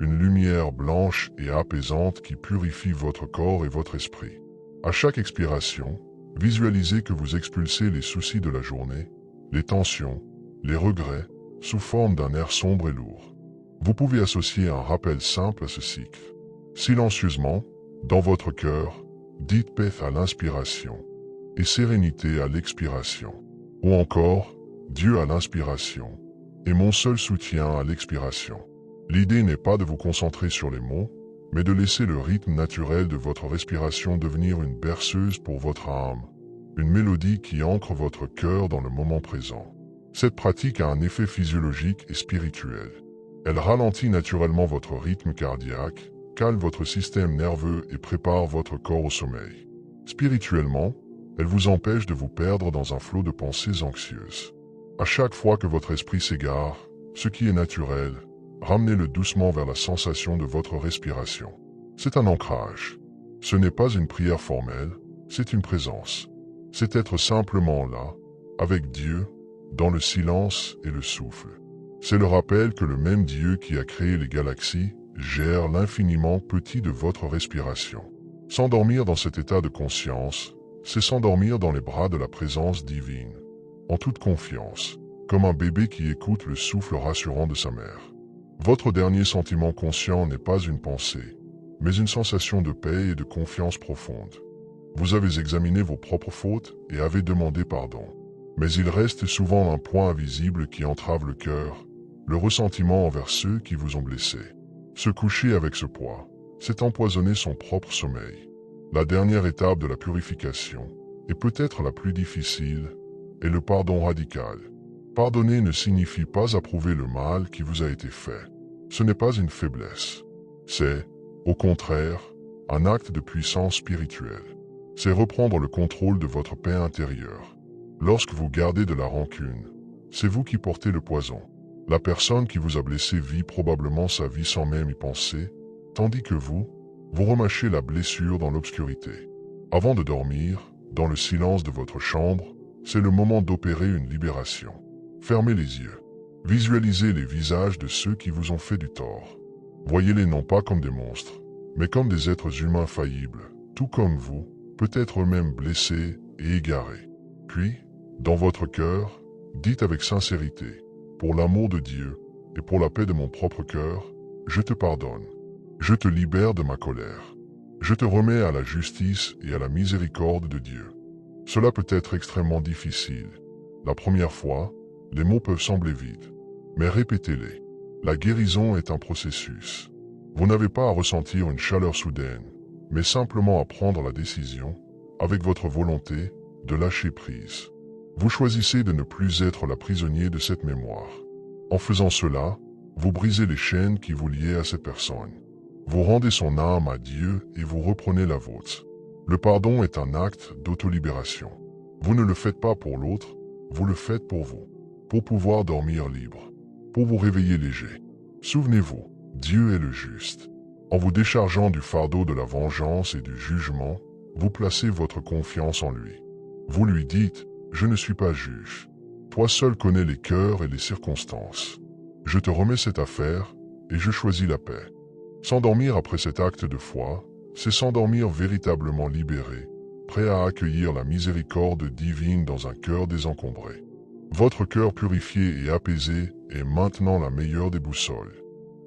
une lumière blanche et apaisante qui purifie votre corps et votre esprit. À chaque expiration, Visualisez que vous expulsez les soucis de la journée, les tensions, les regrets, sous forme d'un air sombre et lourd. Vous pouvez associer un rappel simple à ce cycle. Silencieusement, dans votre cœur, dites paix à l'inspiration et sérénité à l'expiration. Ou encore, Dieu à l'inspiration et mon seul soutien à l'expiration. L'idée n'est pas de vous concentrer sur les mots, mais de laisser le rythme naturel de votre respiration devenir une berceuse pour votre âme, une mélodie qui ancre votre cœur dans le moment présent. Cette pratique a un effet physiologique et spirituel. Elle ralentit naturellement votre rythme cardiaque, calme votre système nerveux et prépare votre corps au sommeil. Spirituellement, elle vous empêche de vous perdre dans un flot de pensées anxieuses. À chaque fois que votre esprit s'égare, ce qui est naturel, ramenez-le doucement vers la sensation de votre respiration. C'est un ancrage. Ce n'est pas une prière formelle, c'est une présence. C'est être simplement là, avec Dieu, dans le silence et le souffle. C'est le rappel que le même Dieu qui a créé les galaxies gère l'infiniment petit de votre respiration. S'endormir dans cet état de conscience, c'est s'endormir dans les bras de la présence divine, en toute confiance, comme un bébé qui écoute le souffle rassurant de sa mère. Votre dernier sentiment conscient n'est pas une pensée, mais une sensation de paix et de confiance profonde. Vous avez examiné vos propres fautes et avez demandé pardon. Mais il reste souvent un point invisible qui entrave le cœur, le ressentiment envers ceux qui vous ont blessé. Se coucher avec ce poids, c'est empoisonner son propre sommeil. La dernière étape de la purification, et peut-être la plus difficile, est le pardon radical. Pardonner ne signifie pas approuver le mal qui vous a été fait. Ce n'est pas une faiblesse. C'est, au contraire, un acte de puissance spirituelle. C'est reprendre le contrôle de votre paix intérieure. Lorsque vous gardez de la rancune, c'est vous qui portez le poison. La personne qui vous a blessé vit probablement sa vie sans même y penser, tandis que vous remâchez la blessure dans l'obscurité. Avant de dormir, dans le silence de votre chambre, c'est le moment d'opérer une libération. Fermez les yeux. Visualisez les visages de ceux qui vous ont fait du tort. Voyez-les non pas comme des monstres, mais comme des êtres humains faillibles, tout comme vous, peut-être eux-mêmes blessés et égarés. Puis, dans votre cœur, dites avec sincérité, pour l'amour de Dieu et pour la paix de mon propre cœur, je te pardonne. Je te libère de ma colère. Je te remets à la justice et à la miséricorde de Dieu. Cela peut être extrêmement difficile. La première fois, les mots peuvent sembler vides, mais répétez-les. La guérison est un processus. Vous n'avez pas à ressentir une chaleur soudaine, mais simplement à prendre la décision, avec votre volonté, de lâcher prise. Vous choisissez de ne plus être la prisonnier de cette mémoire. En faisant cela, vous brisez les chaînes qui vous liaient à cette personne. Vous rendez son âme à Dieu et vous reprenez la vôtre. Le pardon est un acte d'autolibération. Vous ne le faites pas pour l'autre, vous le faites pour vous, pour pouvoir dormir libre, pour vous réveiller léger. Souvenez-vous, Dieu est le juste. En vous déchargeant du fardeau de la vengeance et du jugement, vous placez votre confiance en lui. Vous lui dites, je ne suis pas juge. Toi seul connais les cœurs et les circonstances. Je te remets cette affaire et je choisis la paix. S'endormir après cet acte de foi, c'est s'endormir véritablement libéré, prêt à accueillir la miséricorde divine dans un cœur désencombré. Votre cœur purifié et apaisé est maintenant la meilleure des boussoles.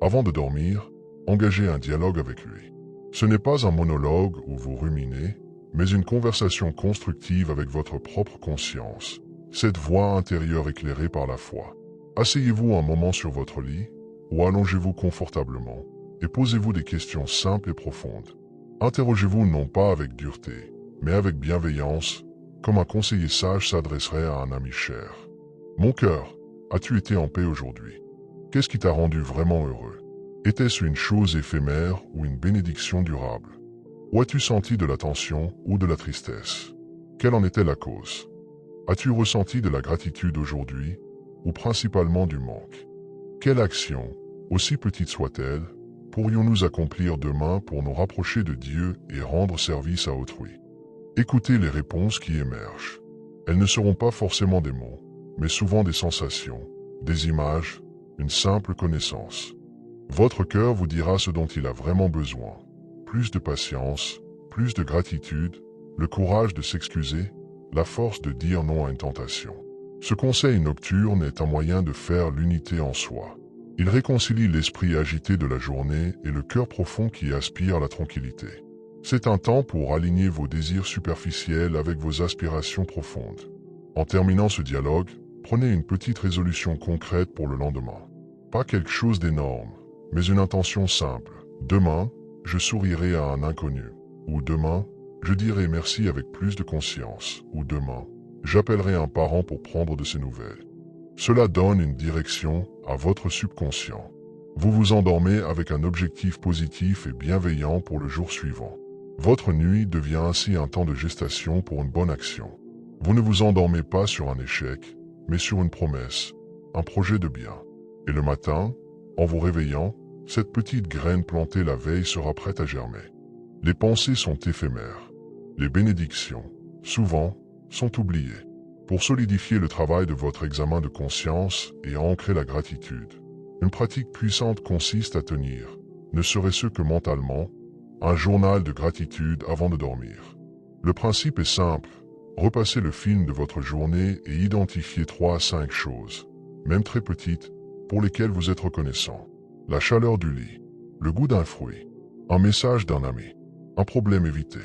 Avant de dormir, engagez un dialogue avec lui. Ce n'est pas un monologue où vous ruminez, mais une conversation constructive avec votre propre conscience, cette voix intérieure éclairée par la foi. Asseyez-vous un moment sur votre lit, ou allongez-vous confortablement, et posez-vous des questions simples et profondes. Interrogez-vous non pas avec dureté, mais avec bienveillance, comme un conseiller sage s'adresserait à un ami cher. Mon cœur, as-tu été en paix aujourd'hui? Qu'est-ce qui t'a rendu vraiment heureux? Était-ce une chose éphémère ou une bénédiction durable? Ou as-tu senti de la tension ou de la tristesse? Quelle en était la cause? As-tu ressenti de la gratitude aujourd'hui ou principalement du manque? Quelle action, aussi petite soit-elle, pourrions-nous accomplir demain pour nous rapprocher de Dieu et rendre service à autrui? Écoutez les réponses qui émergent. Elles ne seront pas forcément des mots, mais souvent des sensations, des images, une simple connaissance. Votre cœur vous dira ce dont il a vraiment besoin. Plus de patience, plus de gratitude, le courage de s'excuser, la force de dire non à une tentation. Ce conseil nocturne est un moyen de faire l'unité en soi. Il réconcilie l'esprit agité de la journée et le cœur profond qui aspire à la tranquillité. C'est un temps pour aligner vos désirs superficiels avec vos aspirations profondes. En terminant ce dialogue, prenez une petite résolution concrète pour le lendemain. Pas quelque chose d'énorme, mais une intention simple. Demain, je sourirai à un inconnu. Ou demain, je dirai merci avec plus de conscience. Ou demain, j'appellerai un parent pour prendre de ses nouvelles. Cela donne une direction à votre subconscient. Vous vous endormez avec un objectif positif et bienveillant pour le jour suivant. Votre nuit devient ainsi un temps de gestation pour une bonne action. Vous ne vous endormez pas sur un échec, mais sur une promesse, un projet de bien. Et le matin, en vous réveillant, cette petite graine plantée la veille sera prête à germer. Les pensées sont éphémères. Les bénédictions, souvent, sont oubliées. Pour solidifier le travail de votre examen de conscience et ancrer la gratitude, une pratique puissante consiste à tenir, ne serait-ce que mentalement, un journal de gratitude avant de dormir. Le principe est simple, repassez le film de votre journée et identifiez 3 à 5 choses, même très petites, pour lesquelles vous êtes reconnaissant. La chaleur du lit, le goût d'un fruit, un message d'un ami, un problème évité,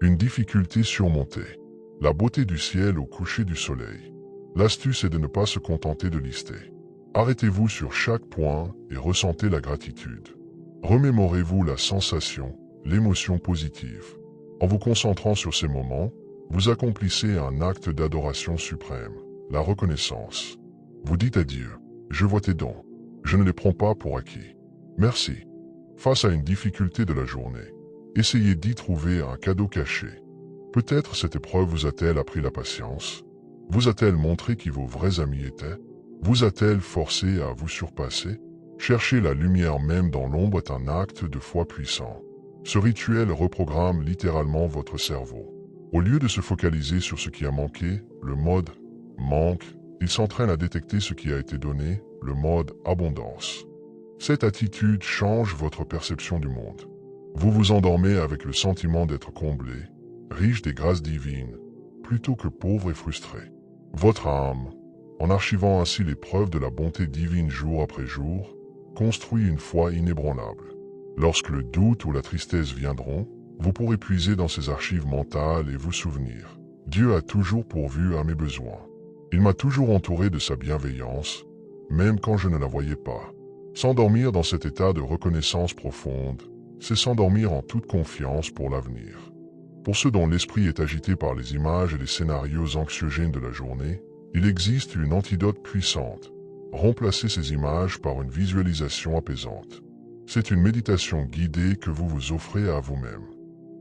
une difficulté surmontée, la beauté du ciel au coucher du soleil. L'astuce est de ne pas se contenter de lister. Arrêtez-vous sur chaque point et ressentez la gratitude. Remémorez-vous la sensation, l'émotion positive. En vous concentrant sur ces moments, vous accomplissez un acte d'adoration suprême, la reconnaissance. Vous dites à Dieu, je vois tes dons, je ne les prends pas pour acquis. Merci. Face à une difficulté de la journée, essayez d'y trouver un cadeau caché. Peut-être cette épreuve vous a-t-elle appris la patience? Vous a-t-elle montré qui vos vrais amis étaient? Vous a-t-elle forcé à vous surpasser? Chercher la lumière même dans l'ombre est un acte de foi puissant. Ce rituel reprogramme littéralement votre cerveau. Au lieu de se focaliser sur ce qui a manqué, le mode « manque », il s'entraîne à détecter ce qui a été donné, le mode « abondance ». Cette attitude change votre perception du monde. Vous vous endormez avec le sentiment d'être comblé, riche des grâces divines, plutôt que pauvre et frustré. Votre âme, en archivant ainsi les preuves de la bonté divine jour après jour, construit une foi inébranlable. Lorsque le doute ou la tristesse viendront, vous pourrez puiser dans ces archives mentales et vous souvenir. Dieu a toujours pourvu à mes besoins. Il m'a toujours entouré de sa bienveillance, même quand je ne la voyais pas. S'endormir dans cet état de reconnaissance profonde, c'est s'endormir en toute confiance pour l'avenir. Pour ceux dont l'esprit est agité par les images et les scénarios anxiogènes de la journée, il existe une antidote puissante. Remplacez ces images par une visualisation apaisante. C'est une méditation guidée que vous vous offrez à vous-même.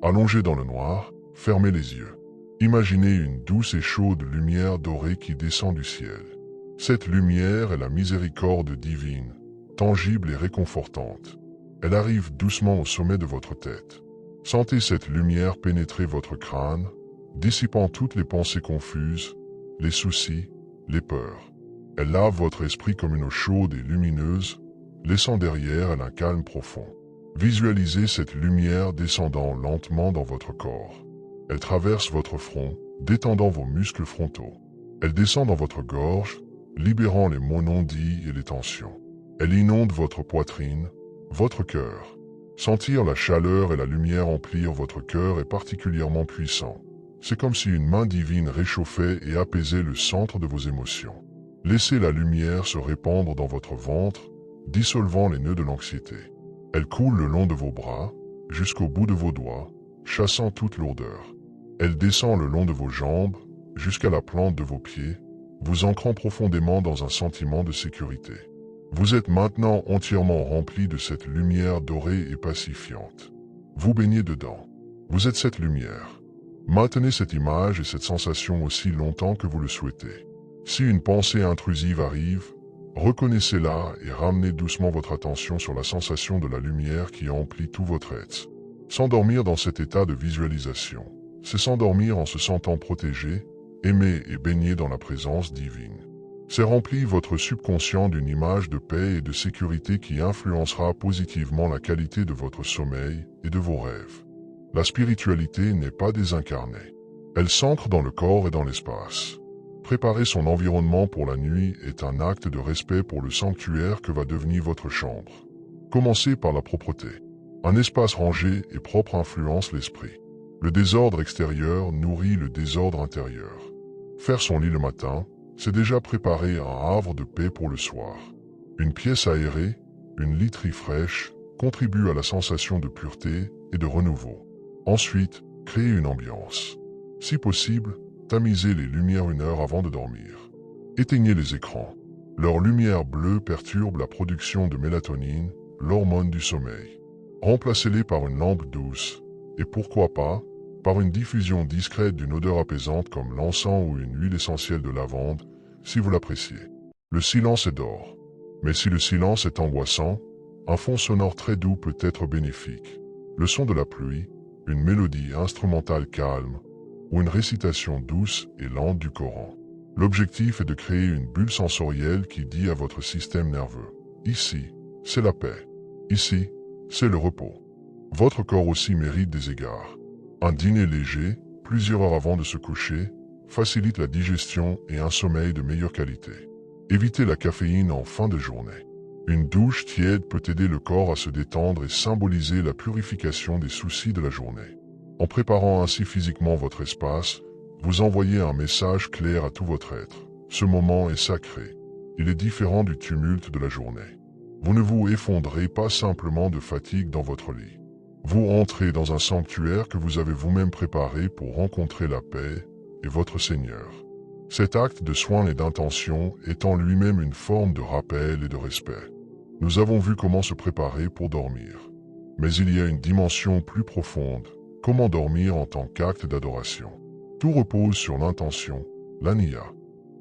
Allongé dans le noir, fermez les yeux. Imaginez une douce et chaude lumière dorée qui descend du ciel. Cette lumière est la miséricorde divine, tangible et réconfortante. Elle arrive doucement au sommet de votre tête. Sentez cette lumière pénétrer votre crâne, dissipant toutes les pensées confuses, les soucis, les peurs. Elle lave votre esprit comme une eau chaude et lumineuse, laissant derrière elle un calme profond. Visualisez cette lumière descendant lentement dans votre corps. Elle traverse votre front, détendant vos muscles frontaux. Elle descend dans votre gorge, libérant les mots non dits et les tensions. Elle inonde votre poitrine, votre cœur. Sentir la chaleur et la lumière emplir votre cœur est particulièrement puissant. C'est comme si une main divine réchauffait et apaisait le centre de vos émotions. Laissez la lumière se répandre dans votre ventre, dissolvant les nœuds de l'anxiété. Elle coule le long de vos bras, jusqu'au bout de vos doigts, chassant toute lourdeur. Elle descend le long de vos jambes, jusqu'à la plante de vos pieds, vous ancrant profondément dans un sentiment de sécurité. Vous êtes maintenant entièrement rempli de cette lumière dorée et pacifiante. Vous baignez dedans. Vous êtes cette lumière. Maintenez cette image et cette sensation aussi longtemps que vous le souhaitez. Si une pensée intrusive arrive, reconnaissez-la et ramenez doucement votre attention sur la sensation de la lumière qui emplit tout votre être. S'endormir dans cet état de visualisation, c'est s'endormir en se sentant protégé, aimé et baigné dans la présence divine. C'est remplir votre subconscient d'une image de paix et de sécurité qui influencera positivement la qualité de votre sommeil et de vos rêves. La spiritualité n'est pas désincarnée. Elle s'ancre dans le corps et dans l'espace. Préparer son environnement pour la nuit est un acte de respect pour le sanctuaire que va devenir votre chambre. Commencez par la propreté. Un espace rangé et propre influence l'esprit. Le désordre extérieur nourrit le désordre intérieur. Faire son lit le matin, c'est déjà préparer un havre de paix pour le soir. Une pièce aérée, une literie fraîche, contribue à la sensation de pureté et de renouveau. Ensuite, créez une ambiance. Si possible, tamisez les lumières 1 heure avant de dormir. Éteignez les écrans. Leur lumière bleue perturbe la production de mélatonine, l'hormone du sommeil. Remplacez-les par une lampe douce, et pourquoi pas, par une diffusion discrète d'une odeur apaisante comme l'encens ou une huile essentielle de lavande, si vous l'appréciez. Le silence est d'or. Mais si le silence est angoissant, un fond sonore très doux peut être bénéfique. Le son de la pluie, une mélodie instrumentale calme, ou une récitation douce et lente du Coran. L'objectif est de créer une bulle sensorielle qui dit à votre système nerveux « Ici, c'est la paix. Ici, c'est le repos. » Votre corps aussi mérite des égards. Un dîner léger, plusieurs heures avant de se coucher, facilite la digestion et un sommeil de meilleure qualité. Évitez la caféine en fin de journée. Une douche tiède peut aider le corps à se détendre et symboliser la purification des soucis de la journée. En préparant ainsi physiquement votre espace, vous envoyez un message clair à tout votre être. Ce moment est sacré. Il est différent du tumulte de la journée. Vous ne vous effondrez pas simplement de fatigue dans votre lit. Vous entrez dans un sanctuaire que vous avez vous-même préparé pour rencontrer la paix et votre Seigneur. Cet acte de soin et d'intention est en lui-même une forme de rappel et de respect. Nous avons vu comment se préparer pour dormir. Mais il y a une dimension plus profonde, comment dormir en tant qu'acte d'adoration. Tout repose sur l'intention, la niya.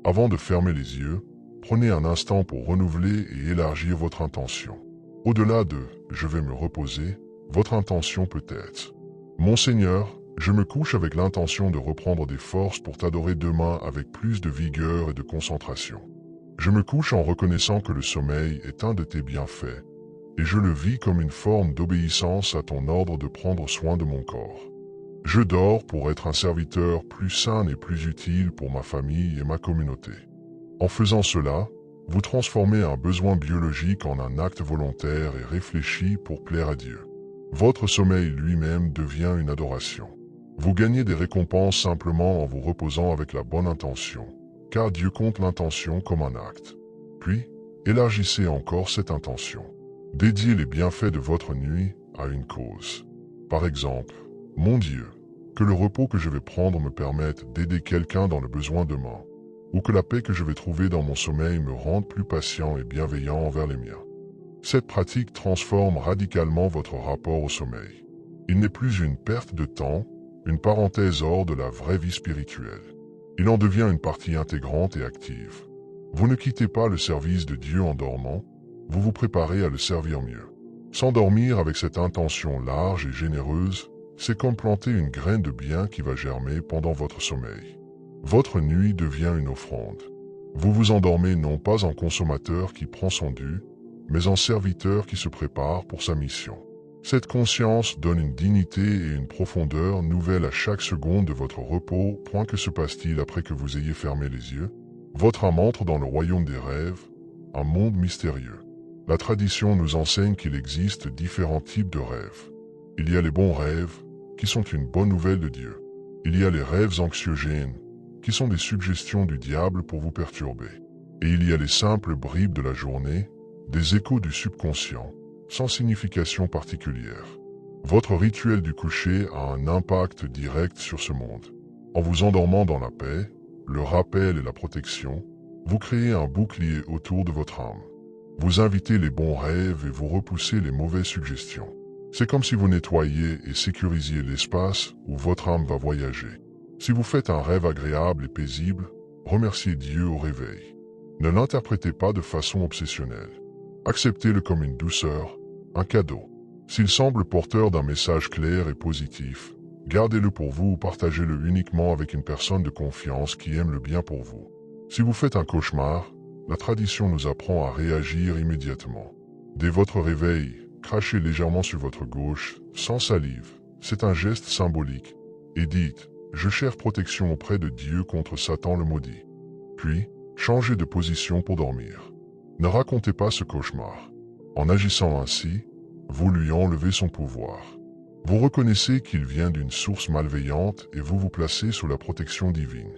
Avant de fermer les yeux, prenez un instant pour renouveler et élargir votre intention. Au-delà de « je vais me reposer », votre intention peut être « Mon Seigneur, je me couche avec l'intention de reprendre des forces pour t'adorer demain avec plus de vigueur et de concentration. Je me couche en reconnaissant que le sommeil est un de tes bienfaits, et je le vis comme une forme d'obéissance à ton ordre de prendre soin de mon corps. Je dors pour être un serviteur plus sain et plus utile pour ma famille et ma communauté. » En faisant cela, vous transformez un besoin biologique en un acte volontaire et réfléchi pour plaire à Dieu. Votre sommeil lui-même devient une adoration. Vous gagnez des récompenses simplement en vous reposant avec la bonne intention, car Dieu compte l'intention comme un acte. Puis, élargissez encore cette intention. Dédiez les bienfaits de votre nuit à une cause. Par exemple, « Mon Dieu, que le repos que je vais prendre me permette d'aider quelqu'un dans le besoin demain, ou que la paix que je vais trouver dans mon sommeil me rende plus patient et bienveillant envers les miens. » Cette pratique transforme radicalement votre rapport au sommeil. Il n'est plus une perte de temps, une parenthèse hors de la vraie vie spirituelle. Il en devient une partie intégrante et active. Vous ne quittez pas le service de Dieu en dormant, vous vous préparez à le servir mieux. S'endormir avec cette intention large et généreuse, c'est comme planter une graine de bien qui va germer pendant votre sommeil. Votre nuit devient une offrande. Vous vous endormez non pas en consommateur qui prend son dû, mais en serviteur qui se prépare pour sa mission. Cette conscience donne une dignité et une profondeur nouvelle à chaque seconde de votre repos. Que se passe-t-il après que vous ayez fermé les yeux? Votre âme entre dans le royaume des rêves, un monde mystérieux. La tradition nous enseigne qu'il existe différents types de rêves. Il y a les bons rêves, qui sont une bonne nouvelle de Dieu. Il y a les rêves anxiogènes, qui sont des suggestions du diable pour vous perturber. Et il y a les simples bribes de la journée, des échos du subconscient, sans signification particulière. Votre rituel du coucher a un impact direct sur ce monde. En vous endormant dans la paix, le rappel et la protection, vous créez un bouclier autour de votre âme. Vous invitez les bons rêves et vous repoussez les mauvaises suggestions. C'est comme si vous nettoyiez et sécurisiez l'espace où votre âme va voyager. Si vous faites un rêve agréable et paisible, remerciez Dieu au réveil. Ne l'interprétez pas de façon obsessionnelle. Acceptez-le comme une douceur, un cadeau. S'il semble porteur d'un message clair et positif, gardez-le pour vous ou partagez-le uniquement avec une personne de confiance qui aime le bien pour vous. Si vous faites un cauchemar, la tradition nous apprend à réagir immédiatement. Dès votre réveil, crachez légèrement sur votre gauche, sans salive, c'est un geste symbolique. Et dites, je cherche protection auprès de Dieu contre Satan le maudit. Puis, changez de position pour dormir. Ne racontez pas ce cauchemar. En agissant ainsi, vous lui enlevez son pouvoir. Vous reconnaissez qu'il vient d'une source malveillante et vous vous placez sous la protection divine.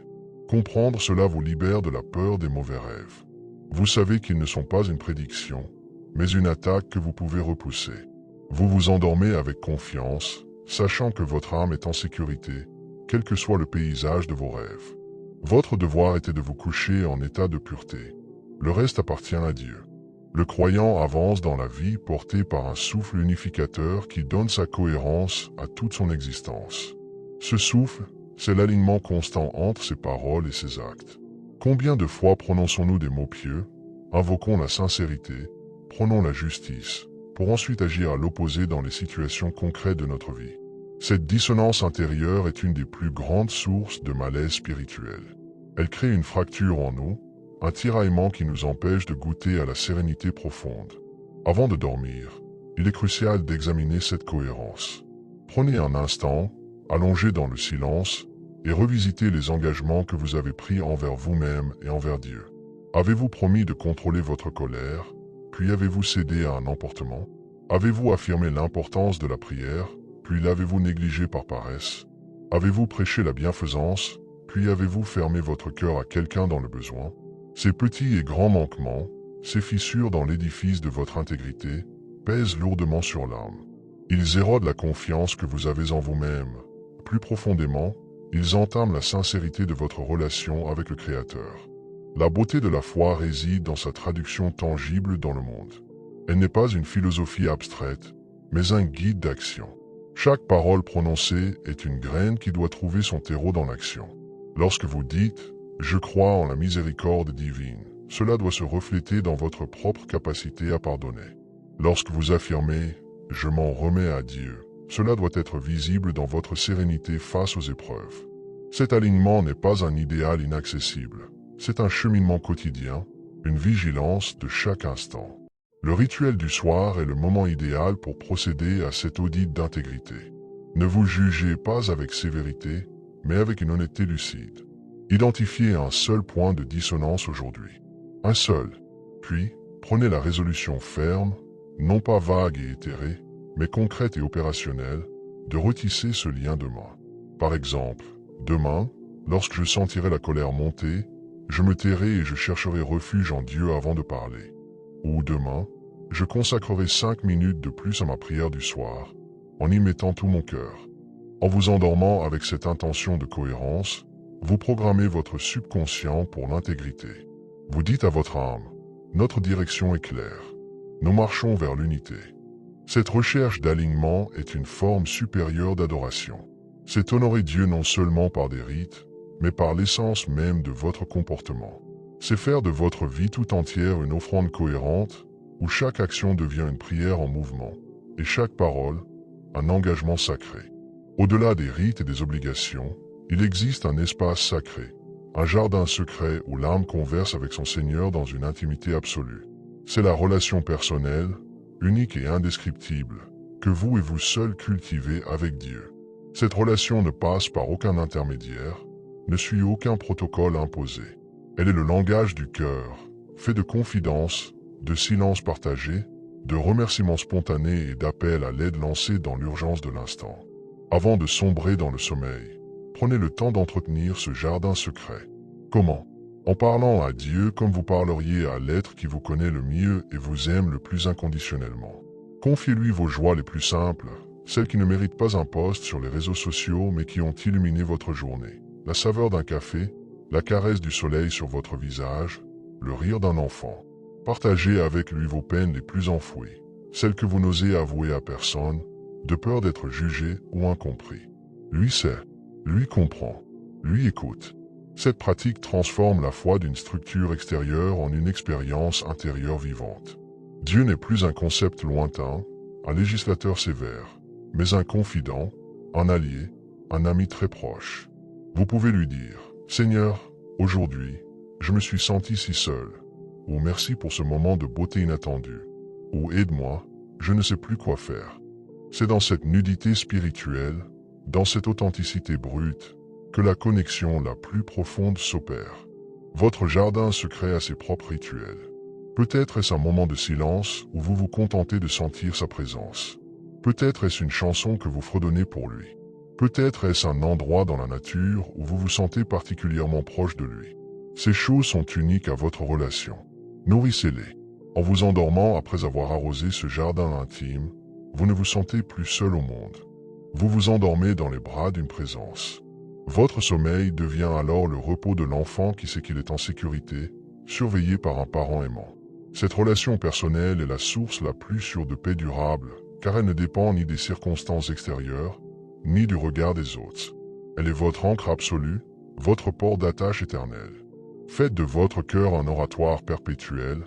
Comprendre cela vous libère de la peur des mauvais rêves. Vous savez qu'ils ne sont pas une prédiction, mais une attaque que vous pouvez repousser. Vous vous endormez avec confiance, sachant que votre âme est en sécurité, quel que soit le paysage de vos rêves. Votre devoir était de vous coucher en état de pureté. Le reste appartient à Dieu. Le croyant avance dans la vie porté par un souffle unificateur qui donne sa cohérence à toute son existence. Ce souffle, c'est l'alignement constant entre ses paroles et ses actes. Combien de fois prononçons-nous des mots pieux, invoquons la sincérité, prônons la justice, pour ensuite agir à l'opposé dans les situations concrètes de notre vie. Cette dissonance intérieure est une des plus grandes sources de malaise spirituel. Elle crée une fracture en nous, un tiraillement qui nous empêche de goûter à la sérénité profonde. Avant de dormir, il est crucial d'examiner cette cohérence. Prenez un instant, allongé dans le silence, et revisitez les engagements que vous avez pris envers vous-même et envers Dieu. Avez-vous promis de contrôler votre colère, puis avez-vous cédé à un emportement? Avez-vous affirmé l'importance de la prière, puis l'avez-vous négligé par paresse? Avez-vous prêché la bienfaisance, puis avez-vous fermé votre cœur à quelqu'un dans le besoin? Ces petits et grands manquements, ces fissures dans l'édifice de votre intégrité, pèsent lourdement sur l'âme. Ils érodent la confiance que vous avez en vous-même. Plus profondément, ils entament la sincérité de votre relation avec le Créateur. La beauté de la foi réside dans sa traduction tangible dans le monde. Elle n'est pas une philosophie abstraite, mais un guide d'action. Chaque parole prononcée est une graine qui doit trouver son terreau dans l'action. Lorsque vous dites « Je crois en la miséricorde divine », cela doit se refléter dans votre propre capacité à pardonner. Lorsque vous affirmez « Je m'en remets à Dieu », cela doit être visible dans votre sérénité face aux épreuves. Cet alignement n'est pas un idéal inaccessible, c'est un cheminement quotidien, une vigilance de chaque instant. Le rituel du soir est le moment idéal pour procéder à cet audit d'intégrité. Ne vous jugez pas avec sévérité, mais avec une honnêteté lucide. Identifiez un seul point de dissonance aujourd'hui. Un seul. Puis, prenez la résolution ferme, non pas vague et éthérée, mais concrète et opérationnelle, de retisser ce lien demain. Par exemple, demain, lorsque je sentirai la colère monter, je me tairai et je chercherai refuge en Dieu avant de parler. Ou demain, je consacrerai 5 minutes de plus à ma prière du soir, en y mettant tout mon cœur. En vous endormant avec cette intention de cohérence, vous programmez votre subconscient pour l'intégrité. Vous dites à votre âme, notre direction est claire. Nous marchons vers l'unité. Cette recherche d'alignement est une forme supérieure d'adoration. C'est honorer Dieu non seulement par des rites, mais par l'essence même de votre comportement. C'est faire de votre vie tout entière une offrande cohérente, où chaque action devient une prière en mouvement, et chaque parole, un engagement sacré. Au-delà des rites et des obligations, il existe un espace sacré, un jardin secret où l'âme converse avec son Seigneur dans une intimité absolue. C'est la relation personnelle, unique et indescriptible, que vous et vous seuls cultivez avec Dieu. Cette relation ne passe par aucun intermédiaire, ne suit aucun protocole imposé. Elle est le langage du cœur, fait de confidence, de silence partagé, de remerciements spontanés et d'appels à l'aide lancés dans l'urgence de l'instant. Avant de sombrer dans le sommeil, prenez le temps d'entretenir ce jardin secret. Comment? En parlant à Dieu comme vous parleriez à l'être qui vous connaît le mieux et vous aime le plus inconditionnellement. Confiez-lui vos joies les plus simples, celles qui ne méritent pas un post sur les réseaux sociaux mais qui ont illuminé votre journée. La saveur d'un café, la caresse du soleil sur votre visage, le rire d'un enfant. Partagez avec lui vos peines les plus enfouies, celles que vous n'osez avouer à personne, de peur d'être jugé ou incompris. Lui sait, lui comprend, lui écoute. Cette pratique transforme la foi d'une structure extérieure en une expérience intérieure vivante. Dieu n'est plus un concept lointain, un législateur sévère, mais un confident, un allié, un ami très proche. Vous pouvez lui dire « Seigneur, aujourd'hui, je me suis senti si seul » ou « Merci pour ce moment de beauté inattendue » ou « Aide-moi, je ne sais plus quoi faire ». C'est dans cette nudité spirituelle, dans cette authenticité brute, que la connexion la plus profonde s'opère. Votre jardin secret a ses propres rituels. Peut-être est-ce un moment de silence où vous vous contentez de sentir sa présence. Peut-être est-ce une chanson que vous fredonnez pour lui. Peut-être est-ce un endroit dans la nature où vous vous sentez particulièrement proche de lui. Ces choses sont uniques à votre relation. Nourrissez-les. En vous endormant après avoir arrosé ce jardin intime, vous ne vous sentez plus seul au monde. Vous vous endormez dans les bras d'une présence. Votre sommeil devient alors le repos de l'enfant qui sait qu'il est en sécurité, surveillé par un parent aimant. Cette relation personnelle est la source la plus sûre de paix durable, car elle ne dépend ni des circonstances extérieures, ni du regard des autres. Elle est votre ancre absolue, votre port d'attache éternel. Faites de votre cœur un oratoire perpétuel,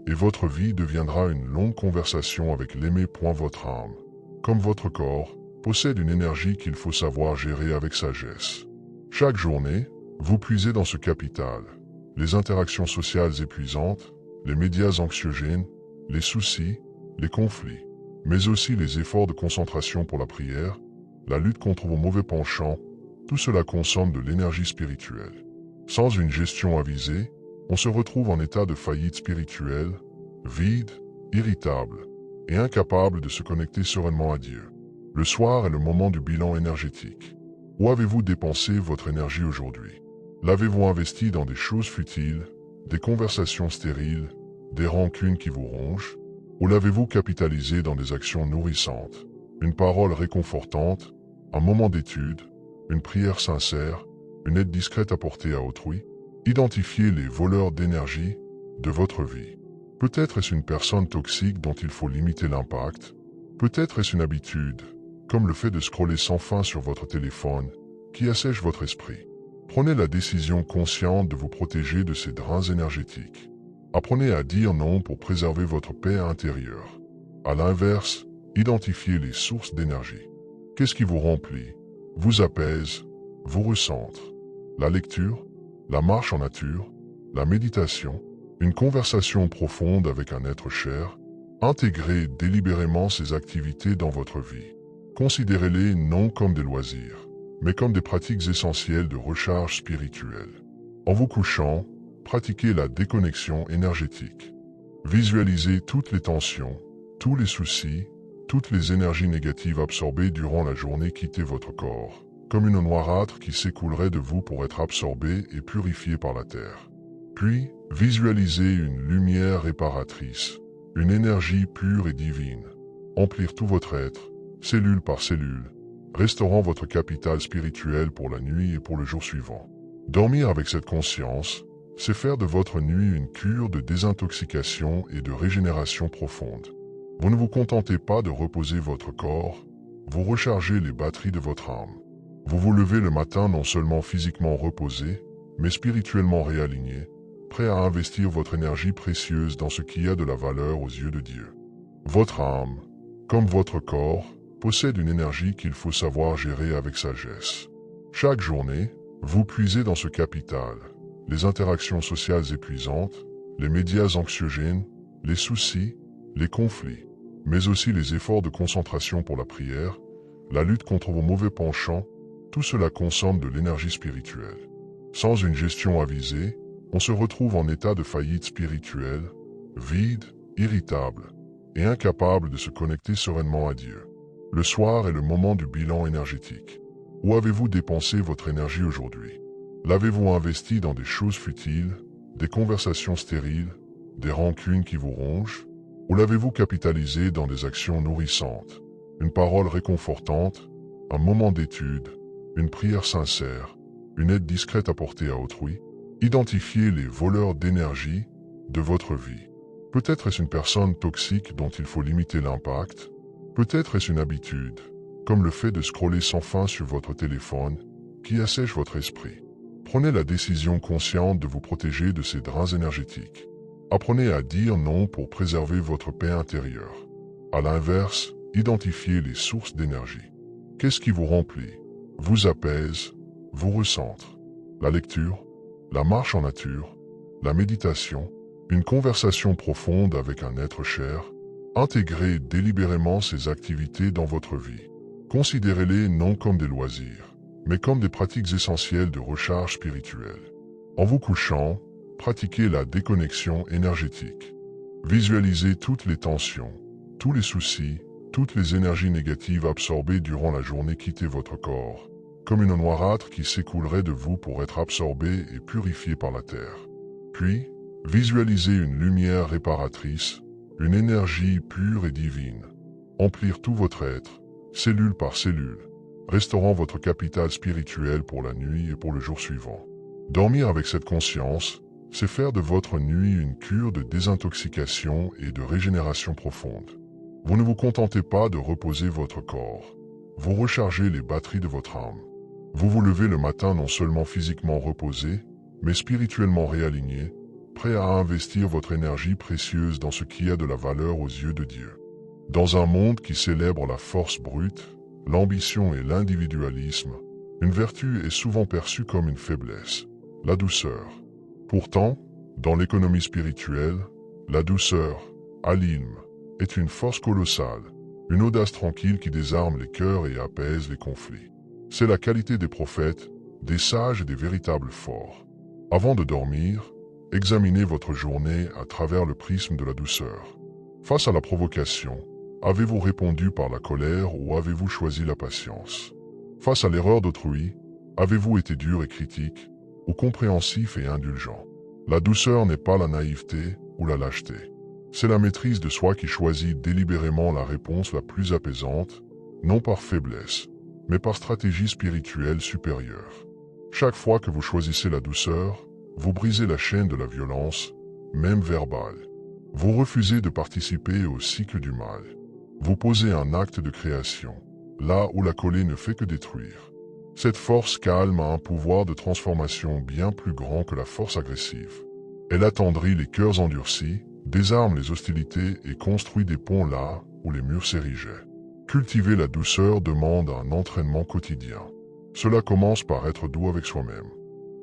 et votre vie deviendra une longue conversation avec l'aimé. Votre âme, comme votre corps, possède une énergie qu'il faut savoir gérer avec sagesse. Chaque journée, vous puisez dans ce capital, les interactions sociales épuisantes, les médias anxiogènes, les soucis, les conflits, mais aussi les efforts de concentration pour la prière, la lutte contre vos mauvais penchants, tout cela consomme de l'énergie spirituelle. Sans une gestion avisée, on se retrouve en état de faillite spirituelle, vide, irritable et incapable de se connecter sereinement à Dieu. Le soir est le moment du bilan énergétique. Où avez-vous dépensé votre énergie aujourd'hui? L'avez-vous investi dans des choses futiles, des conversations stériles, des rancunes qui vous rongent? Ou l'avez-vous capitalisé dans des actions nourrissantes, une parole réconfortante, un moment d'étude, une prière sincère, une aide discrète apportée à autrui? Identifiez les voleurs d'énergie de votre vie. Peut-être est-ce une personne toxique dont il faut limiter l'impact. Peut-être est-ce une habitude, comme le fait de scroller sans fin sur votre téléphone, qui assèche votre esprit. Prenez la décision consciente de vous protéger de ces drains énergétiques. Apprenez à dire non pour préserver votre paix intérieure. À l'inverse, identifiez les sources d'énergie. Qu'est-ce qui vous remplit, vous apaise, vous recentre? La lecture, la marche en nature, la méditation, une conversation profonde avec un être cher. Intégrez délibérément ces activités dans votre vie. Considérez-les non comme des loisirs, mais comme des pratiques essentielles de recharge spirituelle. En vous couchant, pratiquez la déconnexion énergétique. Visualisez toutes les tensions, tous les soucis, toutes les énergies négatives absorbées durant la journée quitter votre corps, comme une noirâtre qui s'écoulerait de vous pour être absorbée et purifiée par la terre. Puis, visualisez une lumière réparatrice, une énergie pure et divine, emplir tout votre être, cellule par cellule, restaurant votre capital spirituel pour la nuit et pour le jour suivant. Dormir avec cette conscience, c'est faire de votre nuit une cure de désintoxication et de régénération profonde. Vous ne vous contentez pas de reposer votre corps, vous rechargez les batteries de votre âme. Vous vous levez le matin non seulement physiquement reposé, mais spirituellement réaligné, prêt à investir votre énergie précieuse dans ce qui a de la valeur aux yeux de Dieu. Votre âme, comme votre corps, possède une énergie qu'il faut savoir gérer avec sagesse. Chaque journée, vous puisez dans ce capital, les interactions sociales épuisantes, les médias anxiogènes, les soucis, les conflits, mais aussi les efforts de concentration pour la prière, la lutte contre vos mauvais penchants, tout cela consomme de l'énergie spirituelle. Sans une gestion avisée, on se retrouve en état de faillite spirituelle, vide, irritable et incapable de se connecter sereinement à Dieu. Le soir est le moment du bilan énergétique. Où avez-vous dépensé votre énergie aujourd'hui? L'avez-vous investi dans des choses futiles, des conversations stériles, des rancunes qui vous rongent? Ou l'avez-vous capitalisé dans des actions nourrissantes, une parole réconfortante, un moment d'étude, une prière sincère, une aide discrète apportée à autrui? Identifiez les voleurs d'énergie de votre vie. Peut-être est-ce une personne toxique dont il faut limiter l'impact. Peut-être est-ce une habitude, comme le fait de scroller sans fin sur votre téléphone, qui assèche votre esprit. Prenez la décision consciente de vous protéger de ces drains énergétiques. Apprenez à dire non pour préserver votre paix intérieure. À l'inverse, identifiez les sources d'énergie. Qu'est-ce qui vous remplit, vous apaise, vous recentre? La lecture, la marche en nature, la méditation, une conversation profonde avec un être cher. Intégrez délibérément ces activités dans votre vie. Considérez-les non comme des loisirs, mais comme des pratiques essentielles de recharge spirituelle. En vous couchant, pratiquez la déconnexion énergétique. Visualisez toutes les tensions, tous les soucis, toutes les énergies négatives absorbées durant la journée quitter votre corps, comme une noirâtre qui s'écoulerait de vous pour être absorbée et purifiée par la terre. Puis, visualisez une lumière réparatrice, une énergie pure et divine, emplir tout votre être, cellule par cellule, restaurant votre capital spirituel pour la nuit et pour le jour suivant. Dormir avec cette conscience, c'est faire de votre nuit une cure de désintoxication et de régénération profonde. Vous ne vous contentez pas de reposer votre corps, vous rechargez les batteries de votre âme. Vous vous levez le matin non seulement physiquement reposé, mais spirituellement réaligné, prêt à investir votre énergie précieuse dans ce qui a de la valeur aux yeux de Dieu. Dans un monde qui célèbre la force brute, l'ambition et l'individualisme, une vertu est souvent perçue comme une faiblesse, la douceur. Pourtant, dans l'économie spirituelle, la douceur, alim, est une force colossale, une audace tranquille qui désarme les cœurs et apaise les conflits. C'est la qualité des prophètes, des sages et des véritables forts. Avant de dormir, examinez votre journée à travers le prisme de la douceur. Face à la provocation, avez-vous répondu par la colère ou avez-vous choisi la patience? Face à l'erreur d'autrui, avez-vous été dur et critique ou compréhensif et indulgent? La douceur n'est pas la naïveté ou la lâcheté. C'est la maîtrise de soi qui choisit délibérément la réponse la plus apaisante, non par faiblesse, mais par stratégie spirituelle supérieure. Chaque fois que vous choisissez la douceur, vous brisez la chaîne de la violence, même verbale. Vous refusez de participer au cycle du mal. Vous posez un acte de création, là où la collée ne fait que détruire. Cette force calme a un pouvoir de transformation bien plus grand que la force agressive. Elle attendrit les cœurs endurcis, désarme les hostilités et construit des ponts là où les murs s'érigeaient. Cultiver la douceur demande un entraînement quotidien. Cela commence par être doux avec soi-même.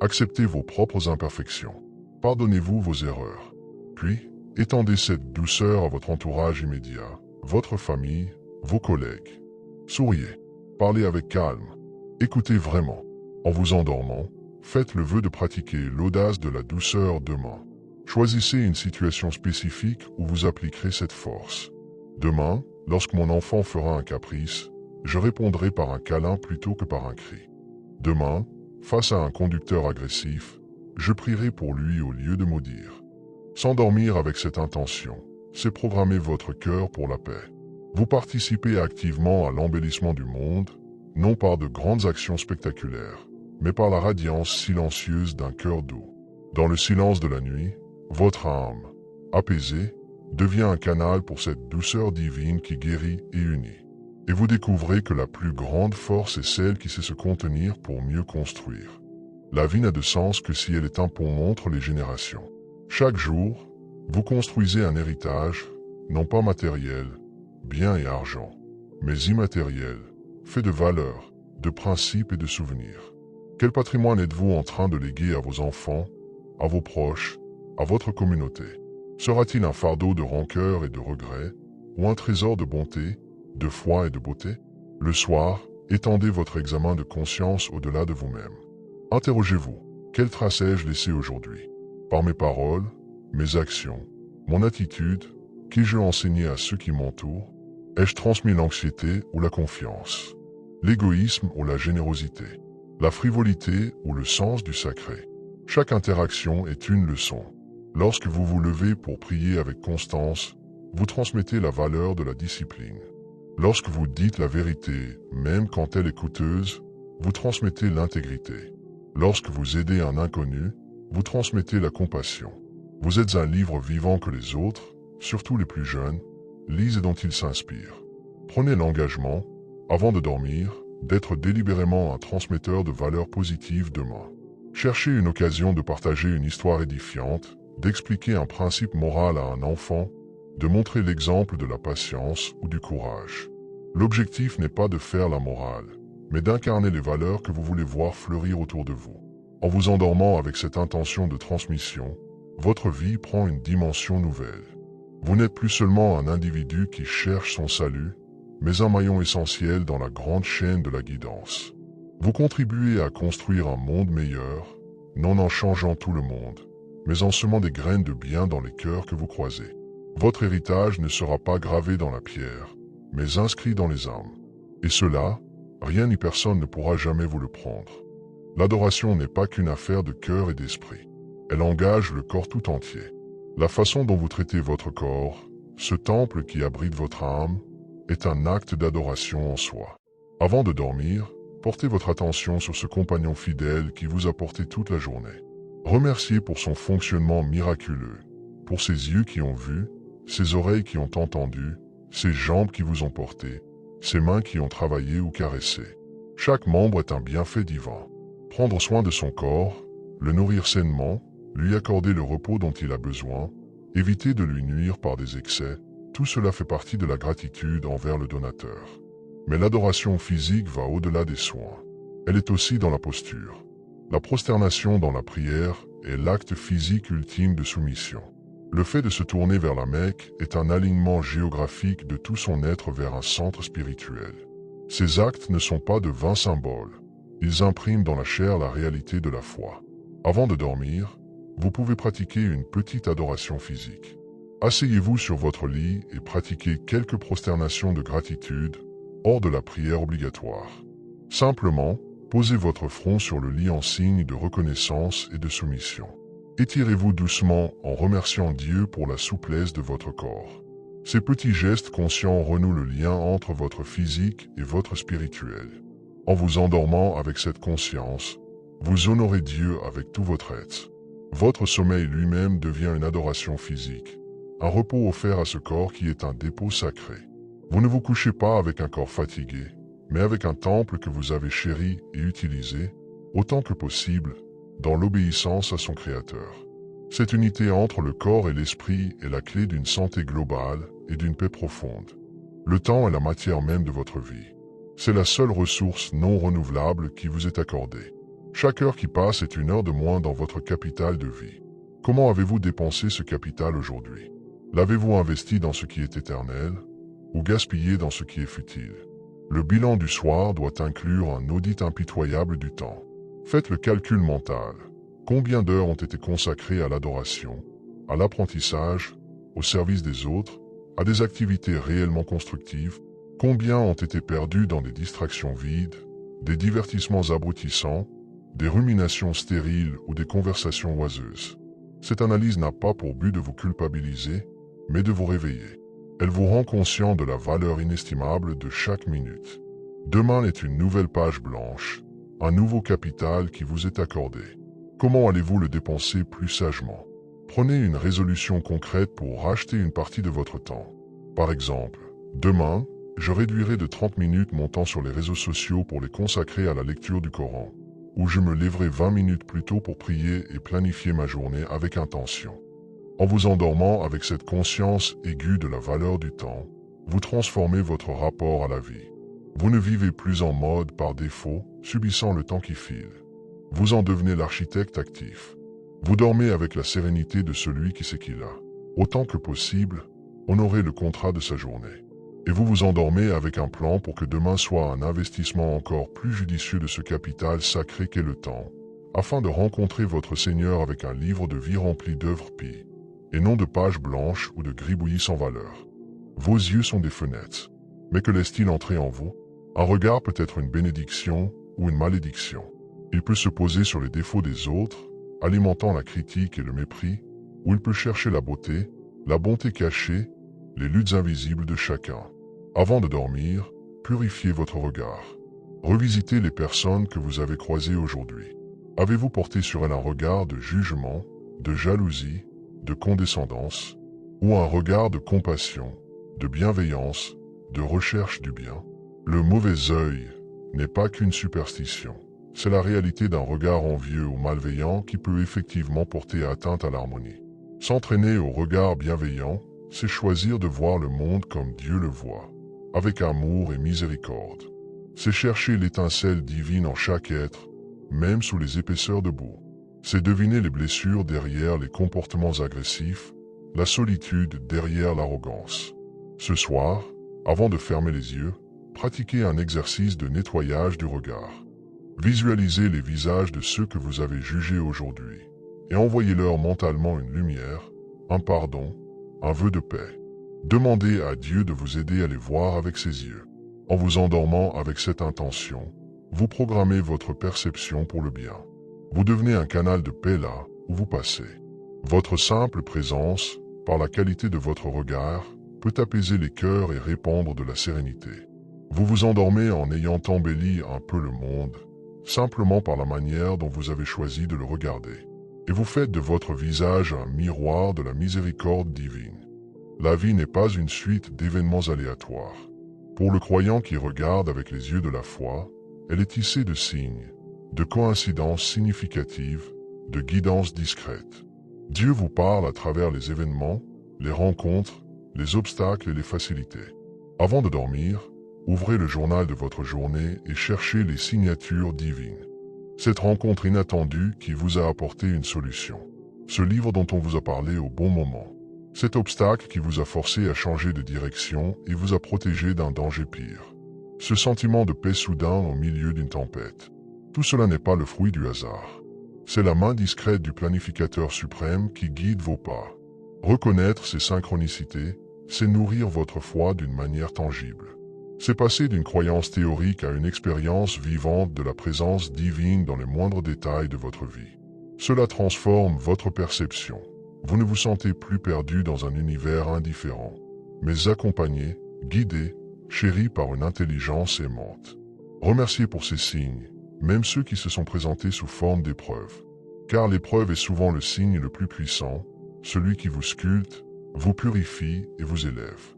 Acceptez vos propres imperfections. Pardonnez-vous vos erreurs. Puis, étendez cette douceur à votre entourage immédiat, votre famille, vos collègues. Souriez. Parlez avec calme. Écoutez vraiment. En vous endormant, faites le vœu de pratiquer l'audace de la douceur demain. Choisissez une situation spécifique où vous appliquerez cette force. Demain, lorsque mon enfant fera un caprice, je répondrai par un câlin plutôt que par un cri. Demain, face à un conducteur agressif, je prierai pour lui au lieu de maudire. S'endormir avec cette intention, c'est programmer votre cœur pour la paix. Vous participez activement à l'embellissement du monde, non par de grandes actions spectaculaires, mais par la radiance silencieuse d'un cœur doux. Dans le silence de la nuit, votre âme, apaisée, devient un canal pour cette douceur divine qui guérit et unit. Et vous découvrez que la plus grande force est celle qui sait se contenir pour mieux construire. La vie n'a de sens que si elle est un pont entre les générations. Chaque jour, vous construisez un héritage, non pas matériel, bien et argent, mais immatériel, fait de valeurs, de principes et de souvenirs. Quel patrimoine êtes-vous en train de léguer à vos enfants, à vos proches, à votre communauté? Sera-t-il un fardeau de rancœur et de regret, ou un trésor de bonté, de foi et de beauté? Le soir, étendez votre examen de conscience au-delà de vous-même. Interrogez-vous, quelle trace ai-je laissée aujourd'hui? Par mes paroles, mes actions, mon attitude, qu'ai-je enseigné à ceux qui m'entourent? Ai-je transmis l'anxiété ou la confiance? L'égoïsme ou la générosité? La frivolité ou le sens du sacré? Chaque interaction est une leçon. Lorsque vous vous levez pour prier avec constance, vous transmettez la valeur de la discipline. Lorsque vous dites la vérité, même quand elle est coûteuse, vous transmettez l'intégrité. Lorsque vous aidez un inconnu, vous transmettez la compassion. Vous êtes un livre vivant que les autres, surtout les plus jeunes, lisent et dont ils s'inspirent. Prenez l'engagement, avant de dormir, d'être délibérément un transmetteur de valeurs positives demain. Cherchez une occasion de partager une histoire édifiante, d'expliquer un principe moral à un enfant, de montrer l'exemple de la patience ou du courage. L'objectif n'est pas de faire la morale, mais d'incarner les valeurs que vous voulez voir fleurir autour de vous. En vous endormant avec cette intention de transmission, votre vie prend une dimension nouvelle. Vous n'êtes plus seulement un individu qui cherche son salut, mais un maillon essentiel dans la grande chaîne de la guidance. Vous contribuez à construire un monde meilleur, non en changeant tout le monde, mais en semant des graines de bien dans les cœurs que vous croisez. Votre héritage ne sera pas gravé dans la pierre, mais inscrit dans les âmes. Et cela, rien ni personne ne pourra jamais vous le prendre. L'adoration n'est pas qu'une affaire de cœur et d'esprit. Elle engage le corps tout entier. La façon dont vous traitez votre corps, ce temple qui abrite votre âme, est un acte d'adoration en soi. Avant de dormir, portez votre attention sur ce compagnon fidèle qui vous a porté toute la journée. Remerciez pour son fonctionnement miraculeux, pour ses yeux qui ont vu, ses oreilles qui ont entendu, ses jambes qui vous ont porté, ses mains qui ont travaillé ou caressé. Chaque membre est un bienfait divin. Prendre soin de son corps, le nourrir sainement, lui accorder le repos dont il a besoin, éviter de lui nuire par des excès, tout cela fait partie de la gratitude envers le donateur. Mais l'adoration physique va au-delà des soins. Elle est aussi dans la posture. La prosternation dans la prière est l'acte physique ultime de soumission. Le fait de se tourner vers la Mecque est un alignement géographique de tout son être vers un centre spirituel. Ces actes ne sont pas de vains symboles. Ils impriment dans la chair la réalité de la foi. Avant de dormir, vous pouvez pratiquer une petite adoration physique. Asseyez-vous sur votre lit et pratiquez quelques prosternations de gratitude, hors de la prière obligatoire. Simplement, posez votre front sur le lit en signe de reconnaissance et de soumission. Étirez-vous doucement en remerciant Dieu pour la souplesse de votre corps. Ces petits gestes conscients renouent le lien entre votre physique et votre spirituel. En vous endormant avec cette conscience, vous honorez Dieu avec tout votre être. Votre sommeil lui-même devient une adoration physique, un repos offert à ce corps qui est un dépôt sacré. Vous ne vous couchez pas avec un corps fatigué, mais avec un temple que vous avez chéri et utilisé, autant que possible, dans l'obéissance à son Créateur. Cette unité entre le corps et l'esprit est la clé d'une santé globale et d'une paix profonde. Le temps est la matière même de votre vie. C'est la seule ressource non renouvelable qui vous est accordée. Chaque heure qui passe est une heure de moins dans votre capital de vie. Comment avez-vous dépensé ce capital aujourd'hui? L'avez-vous investi dans ce qui est éternel ou gaspillé dans ce qui est futile? Le bilan du soir doit inclure un audit impitoyable du temps. Faites le calcul mental. Combien d'heures ont été consacrées à l'adoration, à l'apprentissage, au service des autres, à des activités réellement constructives? Combien ont été perdues dans des distractions vides, des divertissements abrutissants, des ruminations stériles ou des conversations oiseuses? Cette analyse n'a pas pour but de vous culpabiliser, mais de vous réveiller. Elle vous rend conscient de la valeur inestimable de chaque minute. Demain est une nouvelle page blanche, un nouveau capital qui vous est accordé. Comment allez-vous le dépenser plus sagement? Prenez une résolution concrète pour racheter une partie de votre temps. Par exemple, demain, je réduirai de 30 minutes mon temps sur les réseaux sociaux pour les consacrer à la lecture du Coran, ou je me lèverai 20 minutes plus tôt pour prier et planifier ma journée avec intention. En vous endormant avec cette conscience aiguë de la valeur du temps, vous transformez votre rapport à la vie. Vous ne vivez plus en mode par défaut, subissant le temps qui file. Vous en devenez l'architecte actif. Vous dormez avec la sérénité de celui qui sait qu'il a, autant que possible, honoré le contrat de sa journée. Et vous vous endormez avec un plan pour que demain soit un investissement encore plus judicieux de ce capital sacré qu'est le temps, afin de rencontrer votre Seigneur avec un livre de vie rempli d'œuvres pies, et non de pages blanches ou de gribouillis sans valeur. Vos yeux sont des fenêtres, mais que laisse-t-il entrer en vous? Un regard peut être une bénédiction ou une malédiction. Il peut se poser sur les défauts des autres, alimentant la critique et le mépris, ou il peut chercher la beauté, la bonté cachée, les luttes invisibles de chacun. Avant de dormir, purifiez votre regard. Revisitez les personnes que vous avez croisées aujourd'hui. Avez-vous porté sur elles un regard de jugement, de jalousie, de condescendance, ou un regard de compassion, de bienveillance, de recherche du bien? Le mauvais œil n'est pas qu'une superstition. C'est la réalité d'un regard envieux ou malveillant qui peut effectivement porter atteinte à l'harmonie. S'entraîner au regard bienveillant, c'est choisir de voir le monde comme Dieu le voit, avec amour et miséricorde. C'est chercher l'étincelle divine en chaque être, même sous les épaisseurs de boue. C'est deviner les blessures derrière les comportements agressifs, la solitude derrière l'arrogance. Ce soir, avant de fermer les yeux, pratiquez un exercice de nettoyage du regard. Visualisez les visages de ceux que vous avez jugés aujourd'hui et envoyez-leur mentalement une lumière, un pardon, un vœu de paix. Demandez à Dieu de vous aider à les voir avec ses yeux. En vous endormant avec cette intention, vous programmez votre perception pour le bien. Vous devenez un canal de paix là où vous passez. Votre simple présence, par la qualité de votre regard, peut apaiser les cœurs et répandre de la sérénité. Vous vous endormez en ayant embelli un peu le monde, simplement par la manière dont vous avez choisi de le regarder. Et vous faites de votre visage un miroir de la miséricorde divine. La vie n'est pas une suite d'événements aléatoires. Pour le croyant qui regarde avec les yeux de la foi, elle est tissée de signes, de coïncidences significatives, de guidances discrètes. Dieu vous parle à travers les événements, les rencontres, les obstacles et les facilités. Avant de dormir, ouvrez le journal de votre journée et cherchez les signatures divines. Cette rencontre inattendue qui vous a apporté une solution. Ce livre dont on vous a parlé au bon moment. Cet obstacle qui vous a forcé à changer de direction et vous a protégé d'un danger pire. Ce sentiment de paix soudain au milieu d'une tempête. Tout cela n'est pas le fruit du hasard. C'est la main discrète du planificateur suprême qui guide vos pas. Reconnaître ces synchronicités, c'est nourrir votre foi d'une manière tangible. C'est passer d'une croyance théorique à une expérience vivante de la présence divine dans les moindres détails de votre vie. Cela transforme votre perception. Vous ne vous sentez plus perdu dans un univers indifférent, mais accompagné, guidé, chéri par une intelligence aimante. Remerciez pour ces signes, même ceux qui se sont présentés sous forme d'épreuves. Car l'épreuve est souvent le signe le plus puissant, celui qui vous sculpte, vous purifie et vous élève.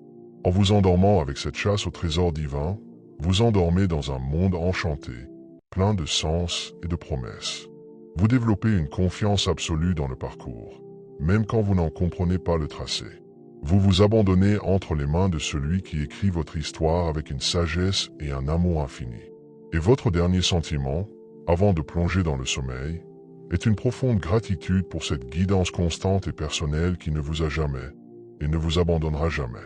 En vous endormant avec cette chasse au trésor divin, vous endormez dans un monde enchanté, plein de sens et de promesses. Vous développez une confiance absolue dans le parcours, même quand vous n'en comprenez pas le tracé. Vous vous abandonnez entre les mains de celui qui écrit votre histoire avec une sagesse et un amour infini. Et votre dernier sentiment, avant de plonger dans le sommeil, est une profonde gratitude pour cette guidance constante et personnelle qui ne vous a jamais et ne vous abandonnera jamais.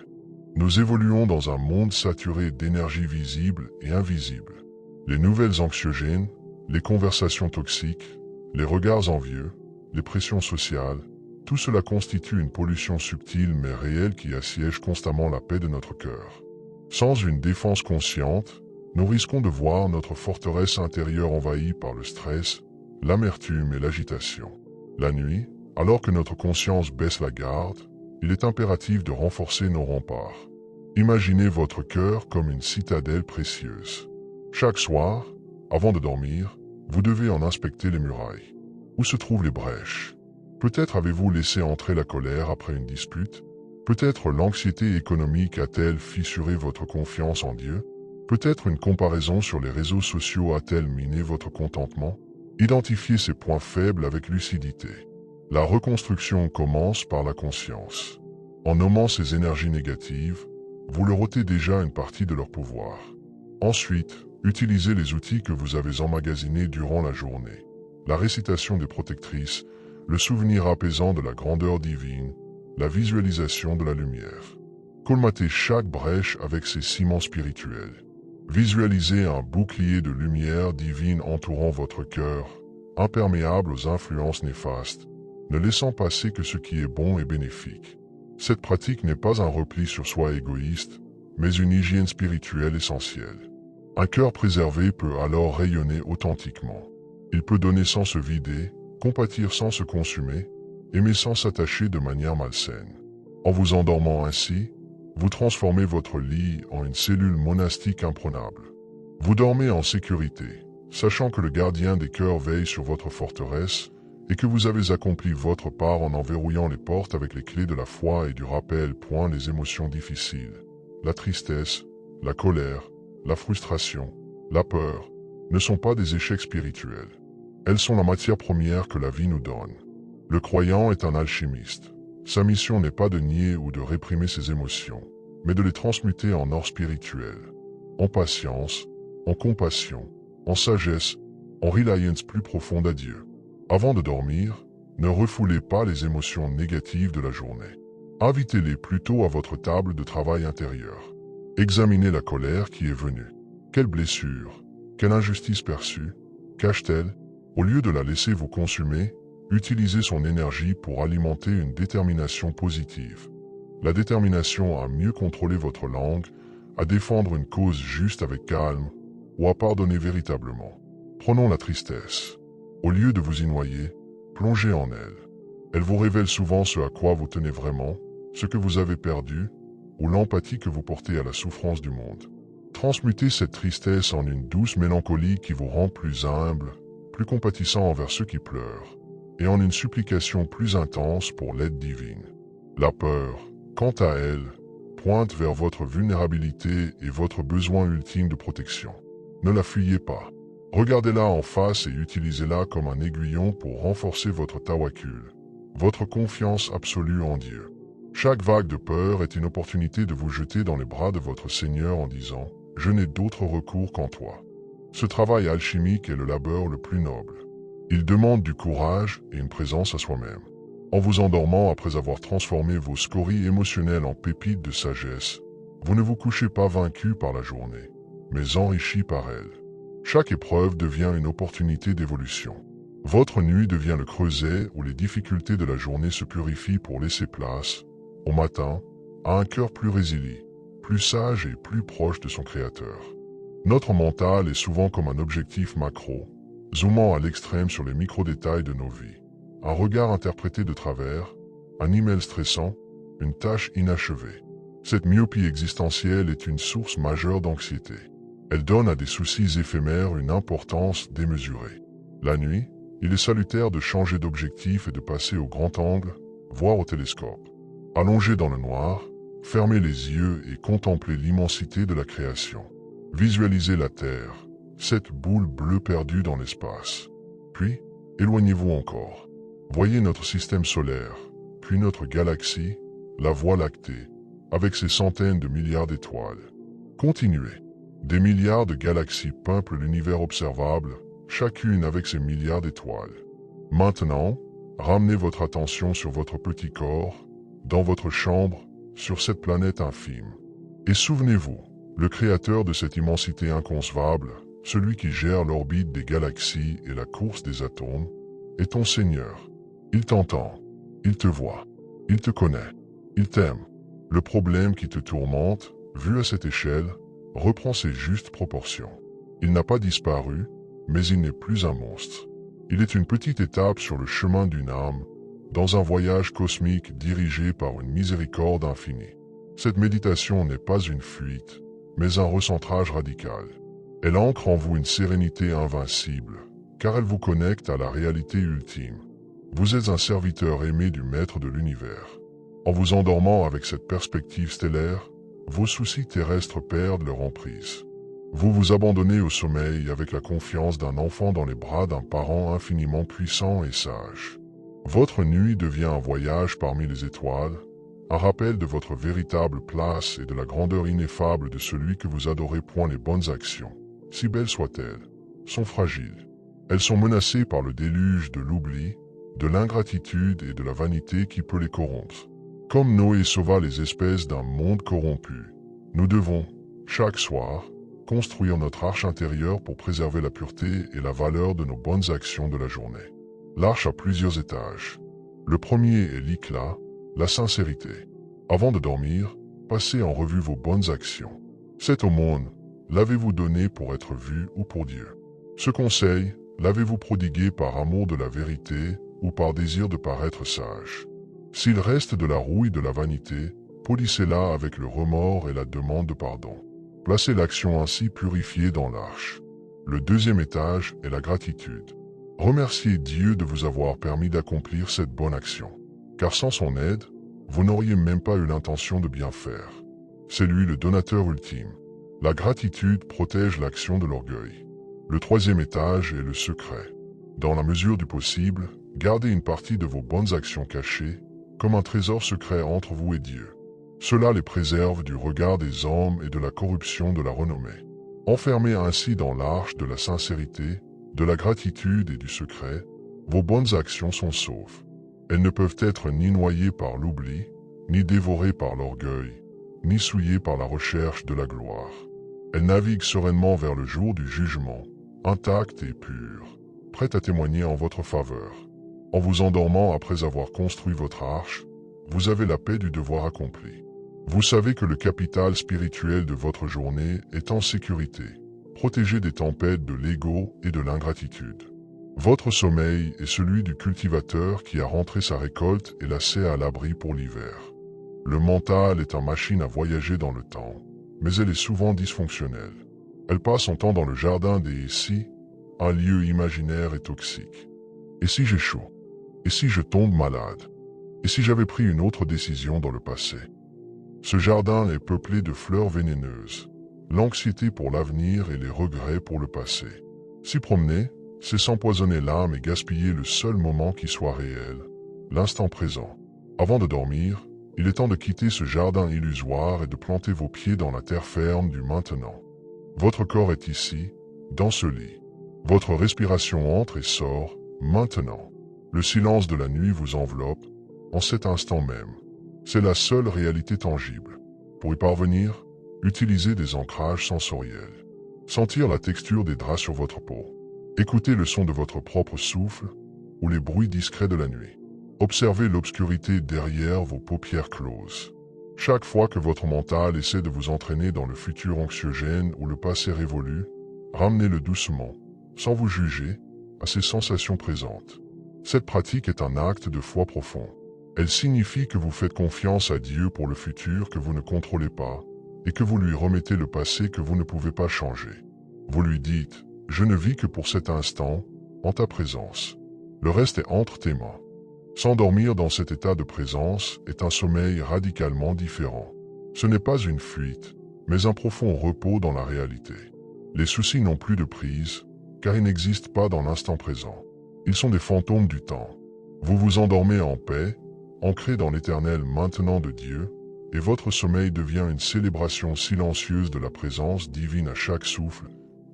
Nous évoluons dans un monde saturé d'énergie visible et invisible. Les nouvelles anxiogènes, les conversations toxiques, les regards envieux, les pressions sociales, tout cela constitue une pollution subtile mais réelle qui assiège constamment la paix de notre cœur. Sans une défense consciente, nous risquons de voir notre forteresse intérieure envahie par le stress, l'amertume et l'agitation. La nuit, alors que notre conscience baisse la garde, il est impératif de renforcer nos remparts. Imaginez votre cœur comme une citadelle précieuse. Chaque soir, avant de dormir, vous devez en inspecter les murailles. Où se trouvent les brèches? Peut-être avez-vous laissé entrer la colère après une dispute? Peut-être l'anxiété économique a-t-elle fissuré votre confiance en Dieu? Peut-être une comparaison sur les réseaux sociaux a-t-elle miné votre contentement? Identifiez ces points faibles avec lucidité. La reconstruction commence par la conscience. En nommant ces énergies négatives, vous leur ôtez déjà une partie de leur pouvoir. Ensuite, utilisez les outils que vous avez emmagasinés durant la journée. La récitation des protectrices, le souvenir apaisant de la grandeur divine, la visualisation de la lumière. Colmatez chaque brèche avec ces ciments spirituels. Visualisez un bouclier de lumière divine entourant votre cœur, imperméable aux influences néfastes, ne laissant passer que ce qui est bon et bénéfique. Cette pratique n'est pas un repli sur soi égoïste, mais une hygiène spirituelle essentielle. Un cœur préservé peut alors rayonner authentiquement. Il peut donner sans se vider, compatir sans se consumer, aimer sans s'attacher de manière malsaine. En vous endormant ainsi, vous transformez votre lit en une cellule monastique imprenable. Vous dormez en sécurité, sachant que le gardien des cœurs veille sur votre forteresse et que vous avez accompli votre part en verrouillant les portes avec les clés de la foi et du rappel. Point les émotions difficiles, la tristesse, la colère, la frustration, la peur, ne sont pas des échecs spirituels. Elles sont la matière première que la vie nous donne. Le croyant est un alchimiste. Sa mission n'est pas de nier ou de réprimer ses émotions, mais de les transmuter en or spirituel, en patience, en compassion, en sagesse, en reliance plus profonde à Dieu. Avant de dormir, ne refoulez pas les émotions négatives de la journée. Invitez-les plutôt à votre table de travail intérieure. Examinez la colère qui est venue. Quelle blessure, quelle injustice perçue cache-t-elle? Au lieu de la laisser vous consumer, utilisez son énergie pour alimenter une détermination positive. La détermination à mieux contrôler votre langue, à défendre une cause juste avec calme, ou à pardonner véritablement. Prenons la tristesse. Au lieu de vous y noyer, plongez en elle. Elle vous révèle souvent ce à quoi vous tenez vraiment, ce que vous avez perdu, ou l'empathie que vous portez à la souffrance du monde. Transmutez cette tristesse en une douce mélancolie qui vous rend plus humble, plus compatissant envers ceux qui pleurent, et en une supplication plus intense pour l'aide divine. La peur, quant à elle, pointe vers votre vulnérabilité et votre besoin ultime de protection. Ne la fuyez pas. Regardez-la en face et utilisez-la comme un aiguillon pour renforcer votre tawakkul, votre confiance absolue en Dieu. Chaque vague de peur est une opportunité de vous jeter dans les bras de votre Seigneur en disant « Je n'ai d'autre recours qu'en toi ». Ce travail alchimique est le labeur le plus noble. Il demande du courage et une présence à soi-même. En vous endormant après avoir transformé vos scories émotionnelles en pépites de sagesse, vous ne vous couchez pas vaincu par la journée, mais enrichi par elle. Chaque épreuve devient une opportunité d'évolution. Votre nuit devient le creuset où les difficultés de la journée se purifient pour laisser place, au matin, à un cœur plus résilient, plus sage et plus proche de son Créateur. Notre mental est souvent comme un objectif macro, zoomant à l'extrême sur les micro-détails de nos vies. Un regard interprété de travers, un email stressant, une tâche inachevée. Cette myopie existentielle est une source majeure d'anxiété. Elle donne à des soucis éphémères une importance démesurée. La nuit, il est salutaire de changer d'objectif et de passer au grand angle, voire au télescope. Allongé dans le noir, fermez les yeux et contemplez l'immensité de la création. Visualisez la Terre, cette boule bleue perdue dans l'espace. Puis, éloignez-vous encore. Voyez notre système solaire, puis notre galaxie, la Voie lactée, avec ses centaines de milliards d'étoiles. Continuez. Des milliards de galaxies peuplent l'univers observable, chacune avec ses milliards d'étoiles. Maintenant, ramenez votre attention sur votre petit corps, dans votre chambre, sur cette planète infime. Et souvenez-vous, le créateur de cette immensité inconcevable, celui qui gère l'orbite des galaxies et la course des atomes, est ton Seigneur. Il t'entend, il te voit, il te connaît, il t'aime. Le problème qui te tourmente, vu à cette échelle, reprend ses justes proportions. Il n'a pas disparu, mais il n'est plus un monstre. Il est une petite étape sur le chemin d'une âme, dans un voyage cosmique dirigé par une miséricorde infinie. Cette méditation n'est pas une fuite, mais un recentrage radical. Elle ancre en vous une sérénité invincible, car elle vous connecte à la réalité ultime. Vous êtes un serviteur aimé du Maître de l'univers. En vous endormant avec cette perspective stellaire, vos soucis terrestres perdent leur emprise. Vous vous abandonnez au sommeil avec la confiance d'un enfant dans les bras d'un parent infiniment puissant et sage. Votre nuit devient un voyage parmi les étoiles, un rappel de votre véritable place et de la grandeur ineffable de celui que vous adorez. Les bonnes actions, si belles soient-elles, sont fragiles. Elles sont menacées par le déluge de l'oubli, de l'ingratitude et de la vanité qui peut les corrompre. Comme Noé sauva les espèces d'un monde corrompu, nous devons, chaque soir, construire notre arche intérieure pour préserver la pureté et la valeur de nos bonnes actions de la journée. L'arche a plusieurs étages. Le premier est l'éclat, la sincérité. Avant de dormir, passez en revue vos bonnes actions. Cette aumône, l'avez-vous donnée pour être vue ou pour Dieu? Ce conseil, l'avez-vous prodigué par amour de la vérité ou par désir de paraître sage? S'il reste de la rouille et de la vanité, polissez-la avec le remords et la demande de pardon. Placez l'action ainsi purifiée dans l'arche. Le deuxième étage est la gratitude. Remerciez Dieu de vous avoir permis d'accomplir cette bonne action, car sans son aide, vous n'auriez même pas eu l'intention de bien faire. C'est lui le donateur ultime. La gratitude protège l'action de l'orgueil. Le troisième étage est le secret. Dans la mesure du possible, gardez une partie de vos bonnes actions cachées, comme un trésor secret entre vous et Dieu. Cela les préserve du regard des hommes et de la corruption de la renommée. Enfermés ainsi dans l'arche de la sincérité, de la gratitude et du secret, vos bonnes actions sont sauves. Elles ne peuvent être ni noyées par l'oubli, ni dévorée par l'orgueil, ni souillée par la recherche de la gloire. Elle navigue sereinement vers le jour du jugement, intacte et pure, prête à témoigner en votre faveur. En vous endormant après avoir construit votre arche, vous avez la paix du devoir accompli. Vous savez que le capital spirituel de votre journée est en sécurité, protégé des tempêtes de l'ego et de l'ingratitude. Votre sommeil est celui du cultivateur qui a rentré sa récolte et la sait à l'abri pour l'hiver. Le mental est une machine à voyager dans le temps, mais elle est souvent dysfonctionnelle. Elle passe son temps dans le jardin des « si », un lieu imaginaire et toxique. Et si j'échoue? Et si je tombe malade? Et si j'avais pris une autre décision dans le passé? Ce jardin est peuplé de fleurs vénéneuses, l'anxiété pour l'avenir et les regrets pour le passé. S'y promener, c'est s'empoisonner l'âme et gaspiller le seul moment qui soit réel, l'instant présent. Avant de dormir, il est temps de quitter ce jardin illusoire et de planter vos pieds dans la terre ferme du maintenant. Votre corps est ici, dans ce lit. Votre respiration entre et sort, maintenant. Le silence de la nuit vous enveloppe, en cet instant même. C'est la seule réalité tangible. Pour y parvenir, utilisez des ancrages sensoriels. Sentir la texture des draps sur votre peau. Écoutez le son de votre propre souffle ou les bruits discrets de la nuit. Observez l'obscurité derrière vos paupières closes. Chaque fois que votre mental essaie de vous entraîner dans le futur anxiogène ou le passé révolu, ramenez-le doucement, sans vous juger, à ces sensations présentes. Cette pratique est un acte de foi profond. Elle signifie que vous faites confiance à Dieu pour le futur que vous ne contrôlez pas et que vous lui remettez le passé que vous ne pouvez pas changer. Vous lui dites « Je ne vis que pour cet instant, en ta présence. Le reste est entre tes mains. » S'endormir dans cet état de présence est un sommeil radicalement différent. Ce n'est pas une fuite, mais un profond repos dans la réalité. Les soucis n'ont plus de prise, car ils n'existent pas dans l'instant présent. Ils sont des fantômes du temps. Vous vous endormez en paix, ancré dans l'éternel maintenant de Dieu, et votre sommeil devient une célébration silencieuse de la présence divine à chaque souffle,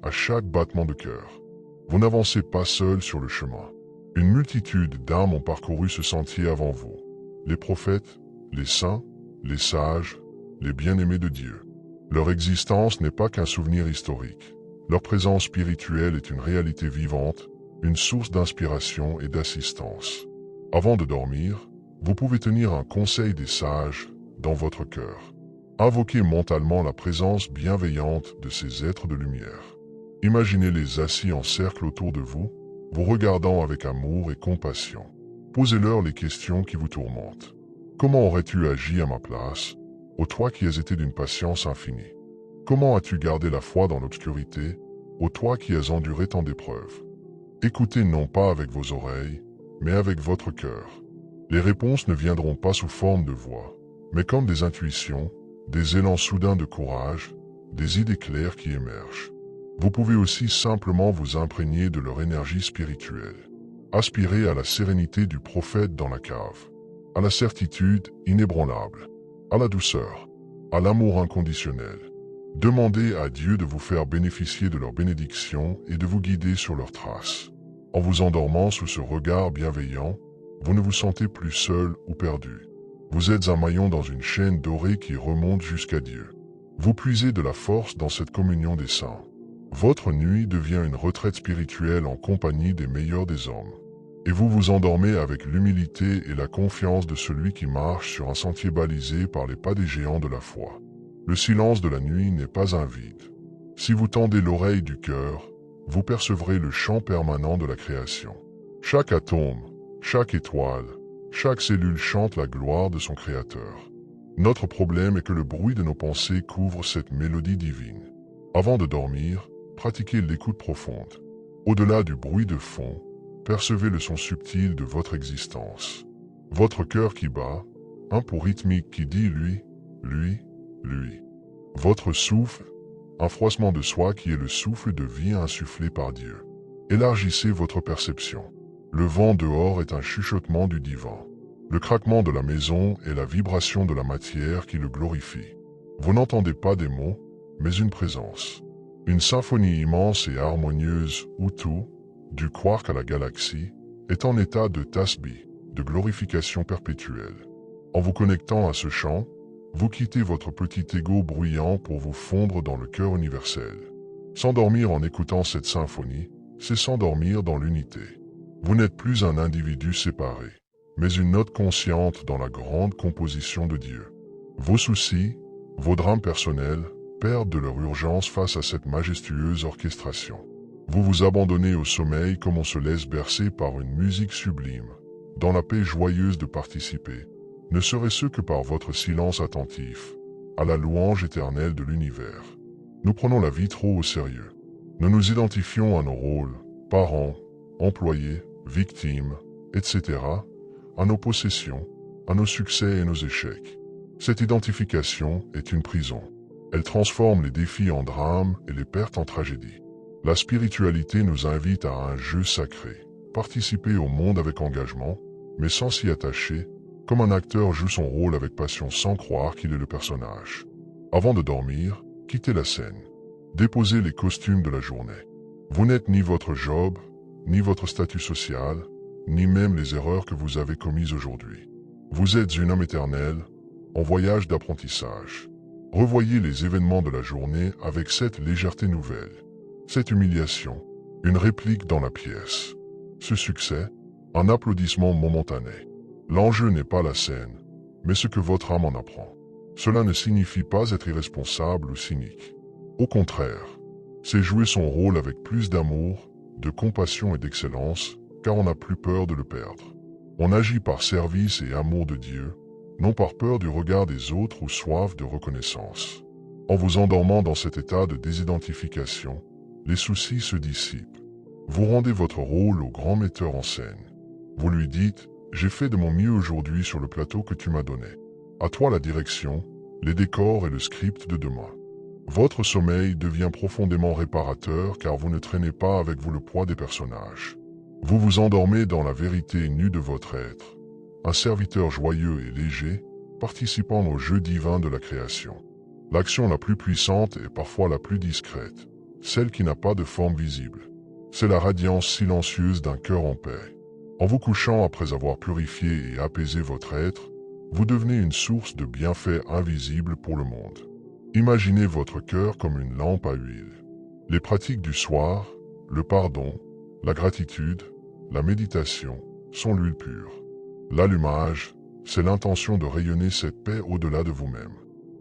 à chaque battement de cœur. Vous n'avancez pas seul sur le chemin. Une multitude d'âmes ont parcouru ce sentier avant vous. Les prophètes, les saints, les sages, les bien-aimés de Dieu. Leur existence n'est pas qu'un souvenir historique. Leur présence spirituelle est une réalité vivante, une source d'inspiration et d'assistance. Avant de dormir, vous pouvez tenir un conseil des sages dans votre cœur. Invoquez mentalement la présence bienveillante de ces êtres de lumière. Imaginez-les assis en cercle autour de vous, vous regardant avec amour et compassion. Posez-leur les questions qui vous tourmentent. Comment aurais-tu agi à ma place, ô toi qui as été d'une patience infinie? Comment as-tu gardé la foi dans l'obscurité, ô toi qui as enduré tant d'épreuves? Écoutez non pas avec vos oreilles, mais avec votre cœur. Les réponses ne viendront pas sous forme de voix, mais comme des intuitions, des élans soudains de courage, des idées claires qui émergent. Vous pouvez aussi simplement vous imprégner de leur énergie spirituelle. Aspirez à la sérénité du prophète dans la cave, à la certitude inébranlable, à la douceur, à l'amour inconditionnel. Demandez à Dieu de vous faire bénéficier de leurs bénédictions et de vous guider sur leurs traces. En vous endormant sous ce regard bienveillant, vous ne vous sentez plus seul ou perdu. Vous êtes un maillon dans une chaîne dorée qui remonte jusqu'à Dieu. Vous puisez de la force dans cette communion des saints. Votre nuit devient une retraite spirituelle en compagnie des meilleurs des hommes. Et vous vous endormez avec l'humilité et la confiance de celui qui marche sur un sentier balisé par les pas des géants de la foi. Le silence de la nuit n'est pas un vide. Si vous tendez l'oreille du cœur, vous percevrez le chant permanent de la création. Chaque atome, chaque étoile, chaque cellule chante la gloire de son Créateur. Notre problème est que le bruit de nos pensées couvre cette mélodie divine. Avant de dormir, pratiquez l'écoute profonde. Au-delà du bruit de fond, percevez le son subtil de votre existence. Votre cœur qui bat, un pouls rythmique qui dit lui, lui, lui. Votre souffle, un froissement de soi qui est le souffle de vie insufflé par Dieu. Élargissez votre perception. Le vent dehors est un chuchotement du divin. Le craquement de la maison est la vibration de la matière qui le glorifie. Vous n'entendez pas des mots, mais une présence. Une symphonie immense et harmonieuse où tout, du quark à la galaxie, est en état de tasbih, de glorification perpétuelle. En vous connectant à ce chant, vous quittez votre petit ego bruyant pour vous fondre dans le cœur universel. S'endormir en écoutant cette symphonie, c'est s'endormir dans l'unité. Vous n'êtes plus un individu séparé, mais une note consciente dans la grande composition de Dieu. Vos soucis, vos drames personnels, perdent de leur urgence face à cette majestueuse orchestration. Vous vous abandonnez au sommeil comme on se laisse bercer par une musique sublime, dans la paix joyeuse de participer, ne serait-ce que par votre silence attentif, à la louange éternelle de l'univers. Nous prenons la vie trop au sérieux. Nous nous identifions à nos rôles, parents, employés, victimes, etc., à nos possessions, à nos succès et nos échecs. Cette identification est une prison. Elle transforme les défis en drames et les pertes en tragédies. La spiritualité nous invite à un jeu sacré, participer au monde avec engagement, mais sans s'y attacher, comme un acteur joue son rôle avec passion sans croire qu'il est le personnage. Avant de dormir, quittez la scène. Déposez les costumes de la journée. Vous n'êtes ni votre job, ni votre statut social, ni même les erreurs que vous avez commises aujourd'hui. Vous êtes une âme éternelle, en voyage d'apprentissage. Revoyez les événements de la journée avec cette légèreté nouvelle. Cette humiliation, une réplique dans la pièce. Ce succès, un applaudissement momentané. L'enjeu n'est pas la scène, mais ce que votre âme en apprend. Cela ne signifie pas être irresponsable ou cynique. Au contraire, c'est jouer son rôle avec plus d'amour, de compassion et d'excellence, car on n'a plus peur de le perdre. On agit par service et amour de Dieu, non par peur du regard des autres ou soif de reconnaissance. En vous endormant dans cet état de désidentification, les soucis se dissipent. Vous rendez votre rôle au grand metteur en scène. Vous lui dites « J'ai fait de mon mieux aujourd'hui sur le plateau que tu m'as donné. À toi la direction, les décors et le script de demain. » Votre sommeil devient profondément réparateur car vous ne traînez pas avec vous le poids des personnages. Vous vous endormez dans la vérité nue de votre être, un serviteur joyeux et léger, participant au jeu divin de la création. L'action la plus puissante et parfois la plus discrète, celle qui n'a pas de forme visible. C'est la radiance silencieuse d'un cœur en paix. En vous couchant après avoir purifié et apaisé votre être, vous devenez une source de bienfaits invisibles pour le monde. Imaginez votre cœur comme une lampe à huile. Les pratiques du soir, le pardon, la gratitude, la méditation sont l'huile pure. L'allumage, c'est l'intention de rayonner cette paix au-delà de vous-même.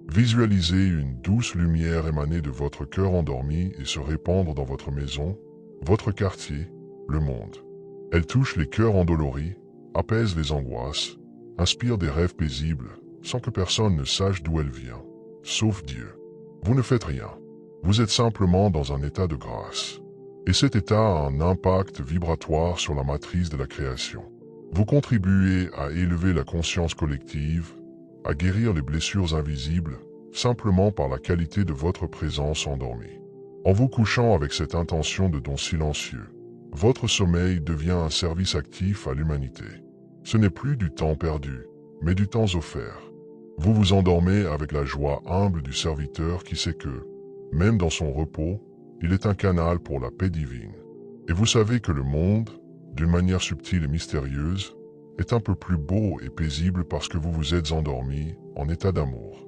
Visualisez une douce lumière émaner de votre cœur endormi et se répandre dans votre maison, votre quartier, le monde. Elle touche les cœurs endoloris, apaise les angoisses, inspire des rêves paisibles, sans que personne ne sache d'où elle vient, sauf Dieu. Vous ne faites rien. Vous êtes simplement dans un état de grâce. Et cet état a un impact vibratoire sur la matrice de la création. Vous contribuez à élever la conscience collective, à guérir les blessures invisibles, simplement par la qualité de votre présence endormie. En vous couchant avec cette intention de don silencieux, votre sommeil devient un service actif à l'humanité. Ce n'est plus du temps perdu, mais du temps offert. Vous vous endormez avec la joie humble du serviteur qui sait que, même dans son repos, il est un canal pour la paix divine. Et vous savez que le monde, d'une manière subtile et mystérieuse, est un peu plus beau et paisible parce que vous vous êtes endormi en état d'amour.